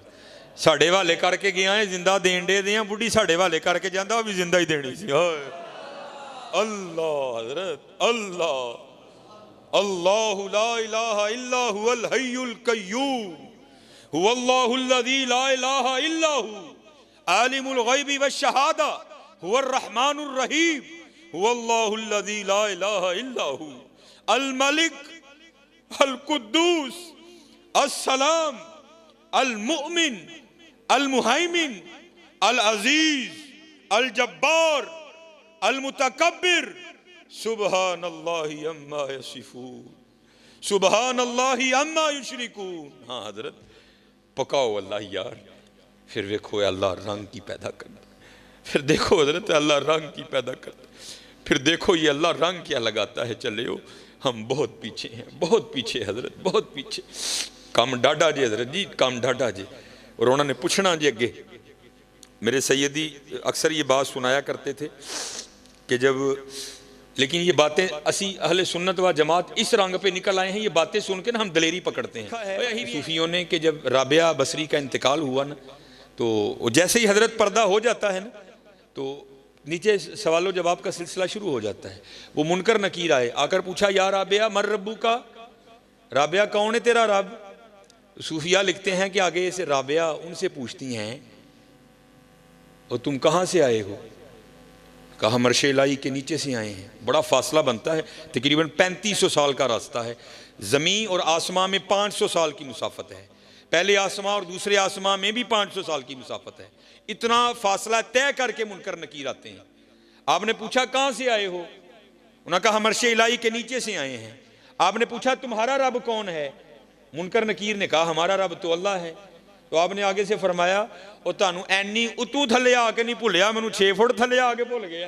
साढ़े हवाले करके गया है, जिंदा देन दे दियां, बुढ़ी साढ़े हवाले करके जाता, वो भी जिंदा ही देनी सी। अल्लाह हज़रत अल्लाह, अल्लाहु ला इलाहा इल्ला हुवल हय्युल कय्यूम, हुवल्लाहुल्लज़ी ला इलाहा इल्ला हु, आलिमुल गैबि वश्शहादा, हुवर रहमानुर रहीम, हुवल्लाहुल्लज़ी ला इलाहा इल्ला हु, अल मलिक अल कुद्दूस अस्सलाम अल मुअमिन अल मुहैमिन अल अजीज अल जब्बार अल मुतकब्बिर, सुबहानल्लाहि अम्मा यसिफून, सुबहानल्लाहि अम्मा युशरिकून। हाँ हजरत, पकाओ अल्लाह यार, फिर देखो अल्लाह रंग की पैदा करता, फिर देखो हजरत अल्लाह रंग की पैदा करता, फिर देखो ये अल्लाह रंग क्या लगाता है। चले हो, हम बहुत पीछे हैं, बहुत पीछे हजरत, बहुत पीछे। कम डाढ़ा जी हजरत जी, कम डाढ़ा जी। और उन्होंने पूछना जी अगे, मेरे सैयदी अक्सर ये बात सुनाया करते थे कि जब, लेकिन ये बातें असी अहले सुन्नत व जमात इस रंग पे निकल आए हैं, ये बातें सुन के ना हम दलेरी पकड़ते हैं। सूफियों ने कि जब राबिया बसरी का इंतकाल हुआ ना, तो जैसे ही हजरत पर्दा हो जाता है ना, तो नीचे सवालों जवाब का सिलसिला शुरू हो जाता है। वो मुनकर नकीर आए, आकर पूछा, या राबिया मर रब्बू का, राबिया कौन है तेरा रब? सूफिया लिखते हैं कि आगे से राबिया उनसे पूछती हैं, और तुम कहाँ से आए हो? कहा मरशे इलाही के नीचे से आए हैं। बड़ा फासला बनता है, तकरीबन 3500 साल का रास्ता है। ज़मीन और आसमां में 500 साल की मुसाफत है, पहले आसमां और दूसरे आसमां में भी 500 साल की मुसाफत है। इतना फासला तय करके मुनकर नकीर आते हैं। आपने पूछा कहाँ से आए हो? उन्होंने कहा हम अर्श इलाही के नीचे से आए हैं। आपने पूछा तुम्हारा रब कौन है? मुनकर नकीर ने कहा हमारा रब तो अल्लाह है। तो आपने आगे से फरमाया और तानू एनी उतू थले आके नहीं भुलिया, मैनू 6 फुट थले आके भुल गया।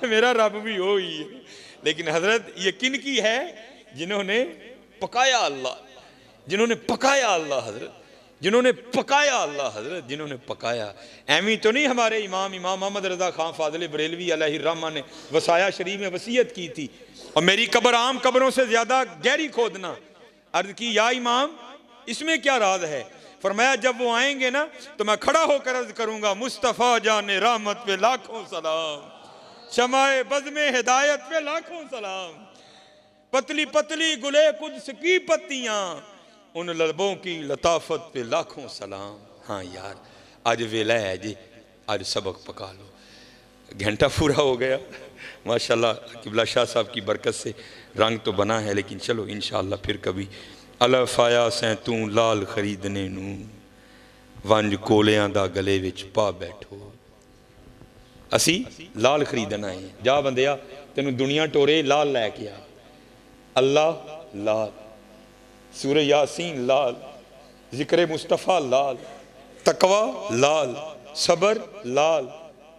मेरा रब भी हो ही है। लेकिन हजरत ये किन की है? जिन्होंने पकाया अल्लाह, जिन्होंने पकाया अल्लाह हजरत, जिन्होंने पकाया अल्लाह हजरत, जिन्होंने पकाया। एवी तो नहीं हमारे इमाम मोहम्मद रजा खान फाजिल बरेलवी अलैहि रहमा ने वसाया शरीफ में वसीयत की थी, और मेरी कब्र आम कब्रों से ज्यादा गहरी खोदना। अर्ज की या इमाम इसमें क्या राज है? फरमाया जब वो आएंगे ना तो मैं खड़ा होकर अर्ज करूंगा मुस्तफ़ा जाने रहमत पे लाखों सलाम, शमाए बज़्मे हिदायत पे लाखों सलाम, पतली पतली गुले कुद्स की पत्तियां, उन लबों की लताफत पे लाखों सलाम। हाँ यार आज वेला है जी, आज सबक पका लो। घंटा पूरा हो गया माशाल्लाह, किबला शाह साहब की बरकत से रंग तो बना है, लेकिन चलो इंशाअल्लाह फिर कभी। अलफ आया सैं तू लाल खरीदने नू, वंज कोलियां दा गले विच पा बैठो। असी लाल खरीदना है। जा बंदिया तेनू दुनिया टोरे लाल लैके आ। अल्लाह लाल, सूरह यासीन लाल, जिक्र मुस्तफ़ा लाल, तकवा लाल, सबर लाल,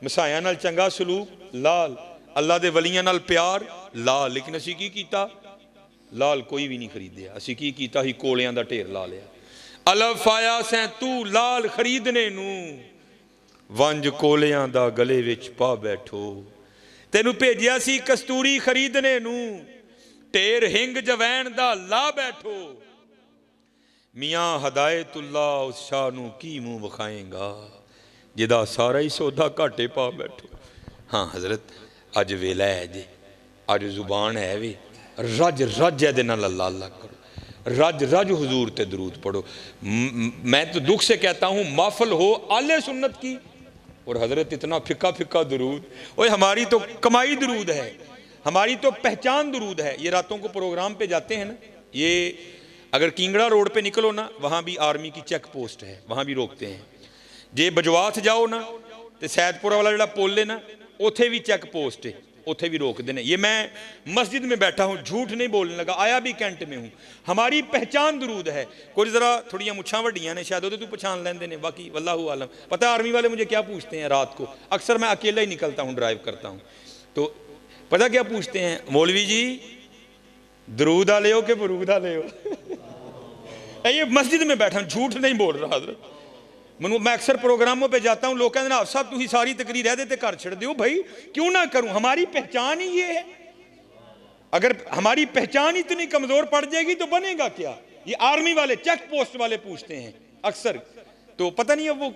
मसाया नाल चंगा सलूक लाल, अल्लाह दे वलियां नाल प्यार लाल। लेकिन असी की कीता? लाल कोई भी नहीं खरीदिया। असी की कीता ही कोलियां दा ढेर ला लिया। अलफ आया सैं तू लाल खरीदने नू, वंज कोलियां दा गले विच पा बैठो। तेनू भेजिया सी कस्तूरी खरीदने नू, ढेर हिंग जवैन दा ला बैठो। मियाँ हदायतुल्ला उस शाह नू की मुंह विखाएगा, जिदा सारा ही सौदा घाटे पा बैठो। हाँ हजरत अज वेला है जी, अज जुबान है वी, रज रज ए नाल अल्लाह अल्लाह करो, रज रज हुजूर ते दरूद पढ़ो। मैं तो दुख से कहता हूँ माफल हो आले सुन्नत की, और हजरत इतना फिक्का फिक्का दरूद। ओए हमारी तो कमाई दरूद है, हमारी तो पहचान दरूद है। ये रातों को प्रोग्राम पे जाते हैं ना, ये अगर किंगड़ा रोड पे निकलो ना, वहाँ भी आर्मी की चेक पोस्ट है, वहाँ भी रोकते हैं। जे बजवात जाओ ना तो सैदपुरा वाला जो पुल है ना, उथे भी चेक पोस्ट है, उथे भी रोकते हैं। ये मैं मस्जिद में बैठा हूँ, झूठ नहीं बोलने लगा, आया भी कैंट में हूँ। हमारी पहचान दरूद है। कुछ ज़रा थोड़ियाँ मुछां वड्डियां ने शायद, तू पहचान लेंदे ने, बाकी वल्लाहु आलम। पता है आर्मी वाले मुझे क्या पूछते हैं रात को? अक्सर मैं अकेला ही निकलता हूँ, ड्राइव करता हूँ, तो पता क्या पूछते हैं? मौलवी जी दरूद आ ले हो कि बरूद आ ले हो? ये मस्जिद में बैठा हूँ, झूठ नहीं बोल रहा हजरत। मैं अक्सर प्रोग्रामों पे जाता हूँ, लोग कहते हैं साहब तुम सारी तकरीर रह देते घर छड़ दो। भाई क्यों ना करूं, हमारी पहचान ही ये है। अगर हमारी पहचान इतनी कमजोर पड़ जाएगी तो बनेगा क्या? ये आर्मी वाले चेक पोस्ट वाले पूछते हैं अक्सर, तो पता नहीं है वो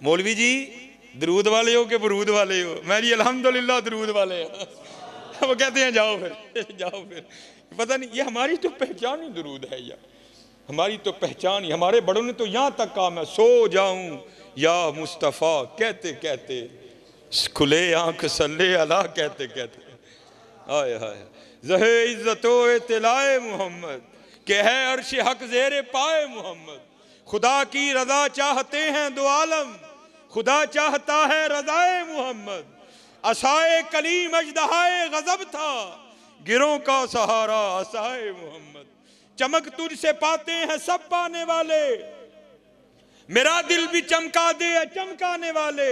मौलवी जी दरूद वाले हो कि बरूद वाले हो? मैं जी अल्हम्दुलिल्लाह दरूद वाले हैं। वो कहते हैं जाओ फिर जाओ फिर। पता नहीं, ये हमारी तो पहचान ही दरूद है यार, हमारी तो पहचान ही। हमारे बड़ों ने तो यहाँ तक कहा मैं सो जाऊं या मुस्तफ़ा कहते कहते, खुले आंख सल्ले अला कहते कहते। आय हाय ज़हे इज़्ज़तो तिलाए मोहम्मद के है अर्श हक ज़ेरे पाए मोहम्मद। खुदा की रज़ा चाहते हैं दो आलम, खुदा चाहता है रज़ाए मोहम्मद। असाए कलीम अजदहाए गज़ब था, गिरों का सहारा असाए मोहम्मद। चमक तुझसे पाते हैं सब पाने वाले, मेरा दिल भी चमका दे चमकाने वाले।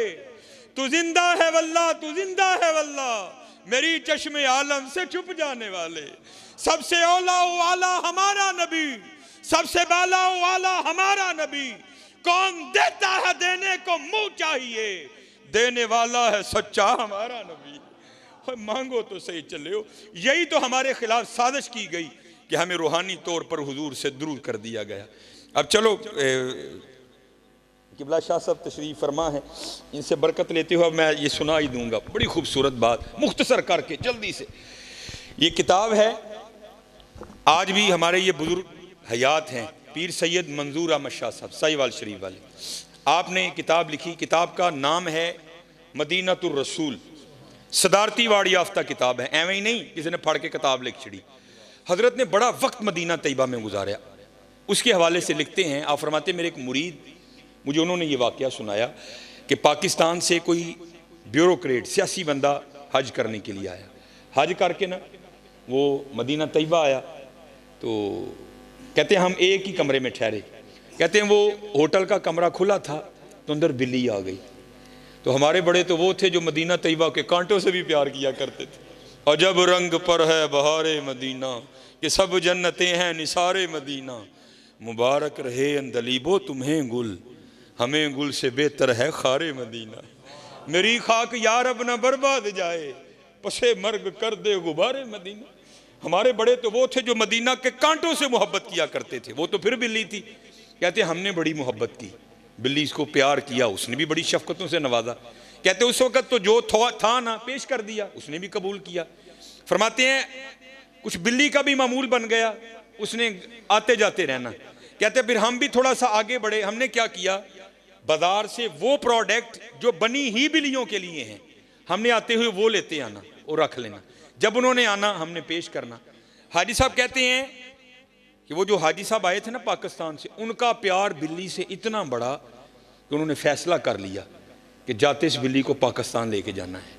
तू जिंदा है वल्लाह, तू जिंदा है वल्लाह, मेरी चश्मे आलम से छुप जाने वाले। सबसे औला वाला हमारा नबी, सबसे बाला वाला हमारा नबी। कौन देता है देने को मुंह चाहिए, देने वाला है सच्चा हमारा नबी। मांगो तो सही चले हो। यही तो हमारे खिलाफ साजिश की गई कि हमें रूहानी तौर पर हुजूर से दुरूद कर दिया गया। अब चलो किबला शाह साहब तशरीफ फरमा है, इनसे बरकत लेते हुए मैं ये सुना ही दूंगा। बड़ी खूबसूरत बात मुख्तसर करके जल्दी से। ये किताब है, आज भी हमारे ये बुजुर्ग हयात हैं, पीर सैयद मंजूर अहमद शाह साहब साहिवाल शरीफ वाले। आपने किताब लिखी, किताब का नाम है मदीनतुर रसूल। सदारती वाड़ याफ्ता किताब है, एवं ही नहीं किसी ने पढ़ के किताब लिख छड़ी। हजरत ने बड़ा वक्त मदीना तैयबा में गुजारा, उसके हवाले से लिखते हैं। आप फरमाते मेरे एक मुरीद, मुझे उन्होंने ये वाक़या सुनाया कि पाकिस्तान से कोई ब्यूरोक्रेट सियासी बंदा हज करने के लिए आया। हज करके ना वो मदीना तैयबा आया तो कहते हैं हम एक ही कमरे में ठहरे। कहते हैं वो होटल का कमरा खुला था तो अंदर बिल्ली आ गई। तो हमारे बड़े तो वो थे जो मदीना तैयबा के कांटों से भी प्यार किया करते थे। और जब रंग पर है बहारे मदीना कि सब जन्नतें हैं निसारे मदीना, मुबारक रहे अंदलीबो तुम्हें गुल, हमें गुल से बेहतर है खारे मदीना। मेरी खाक यार अब न बर्बाद जाए, पसे मर्ग कर दे गुबारे मदीना। हमारे बड़े तो वो थे जो मदीना के कांटों से मोहब्बत किया करते थे। वो तो फिर बिल्ली थी। कहते हमने बड़ी मोहब्बत की, बिल्ली इसको प्यार किया, उसने भी बड़ी शफकतों से नवाजा। कहते उस वक्त तो जो था ना पेश कर दिया, उसने भी कबूल किया। फरमाते हैं कुछ बिल्ली का भी मामूल बन गया, उसने आते जाते रहना। कहते फिर हम भी थोड़ा सा आगे बढ़े। हमने क्या किया, बाजार से वो प्रोडक्ट जो बनी ही बिल्लियों के लिए हैं, हमने आते हुए वो लेते आना और रख लेना। जब उन्होंने आना हमने पेश करना। हाजी साहब कहते हैं कि वो जो हाजी साहब आए थे ना पाकिस्तान से, उनका प्यार बिल्ली से इतना बड़ा कि उन्होंने फैसला कर लिया कि जाते इस बिल्ली को पाकिस्तान लेके जाना है।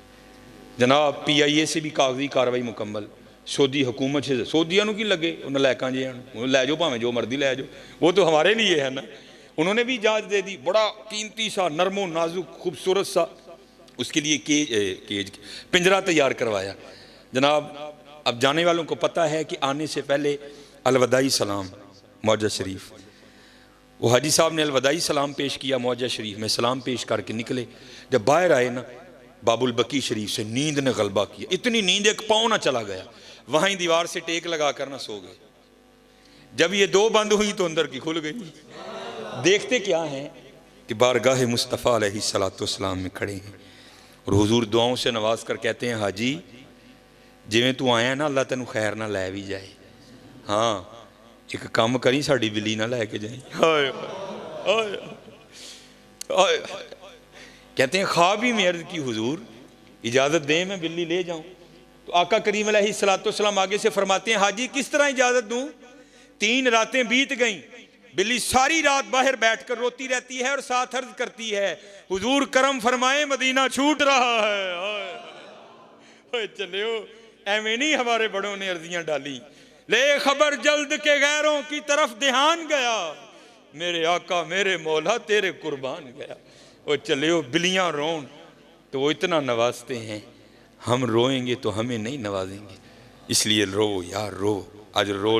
जनाब PIA से भी कागजी कार्रवाई मुकम्मल, सऊदी हुकूमत से, सऊदिया की लगे उन्हें लैका जे लै जाओ, भावें जो मर्जी लै जाओ, वो तो हमारे लिए है ना। उन्होंने भी इजाज़त दे दी। बड़ा कीमती सा नरमो नाजुक खूबसूरत सा उसके लिए केज पिंजरा तैयार करवाया। जनाब अब जाने वालों को पता है कि आने से पहले अलवदाई सलाम मौजा शरीफ, वो हाजी साहब ने अलवदाई सलाम पेश किया मौजा शरीफ में, सलाम पेश करके निकले। जब बाहर आए ना, बाबुल बकी शरीफ से नींद ने गलबा किया। इतनी नींद एक पाँव ना चला गया, वहीं दीवार से टेक लगा कर ना सो गए। जब ये दो बंद हुई तो अंदर की खुल गई। देखते क्या है कि बारगाह मुस्तफ़ा अलैहिस्सलाम में खड़े हैं और हुजूर दुआओं से नवाज कर कहते हैं हाजी जिवें तू आया ना अल्लाह तेन खैर ना लै भी जाए। हाँ एक काम करी साड़ी बिल्ली ना लैके जाए। हाय हाय हाय। कहते हैं ख्वाब भी में अर्ज़ की हुजूर इजाज़त दें मैं बिल्ली ले जाऊं। तो आका करीम अलैहिस्सलाम आगे से फरमाते हैं हाजी किस तरह इजाज़त दूं। 3 रातें बीत गईं, बिल्ली सारी रात बाहर बैठकर रोती रहती है और साथ अर्ज करती है हुजूर करम फरमाए मदीना छूट रहा है। चले एवं नहीं हमारे बड़ों ने अर्जियां डाली, ले खबर जल्द के गैरों की तरफ ध्यान गया, मेरे आका मेरे मौला तेरे कुर्बान गया। वो चले बिल्लियां रोन तो वो इतना नवाजते हैं, हम रोएंगे तो हमें नहीं नवाजेंगे। इसलिए रो यार रो, आज रो।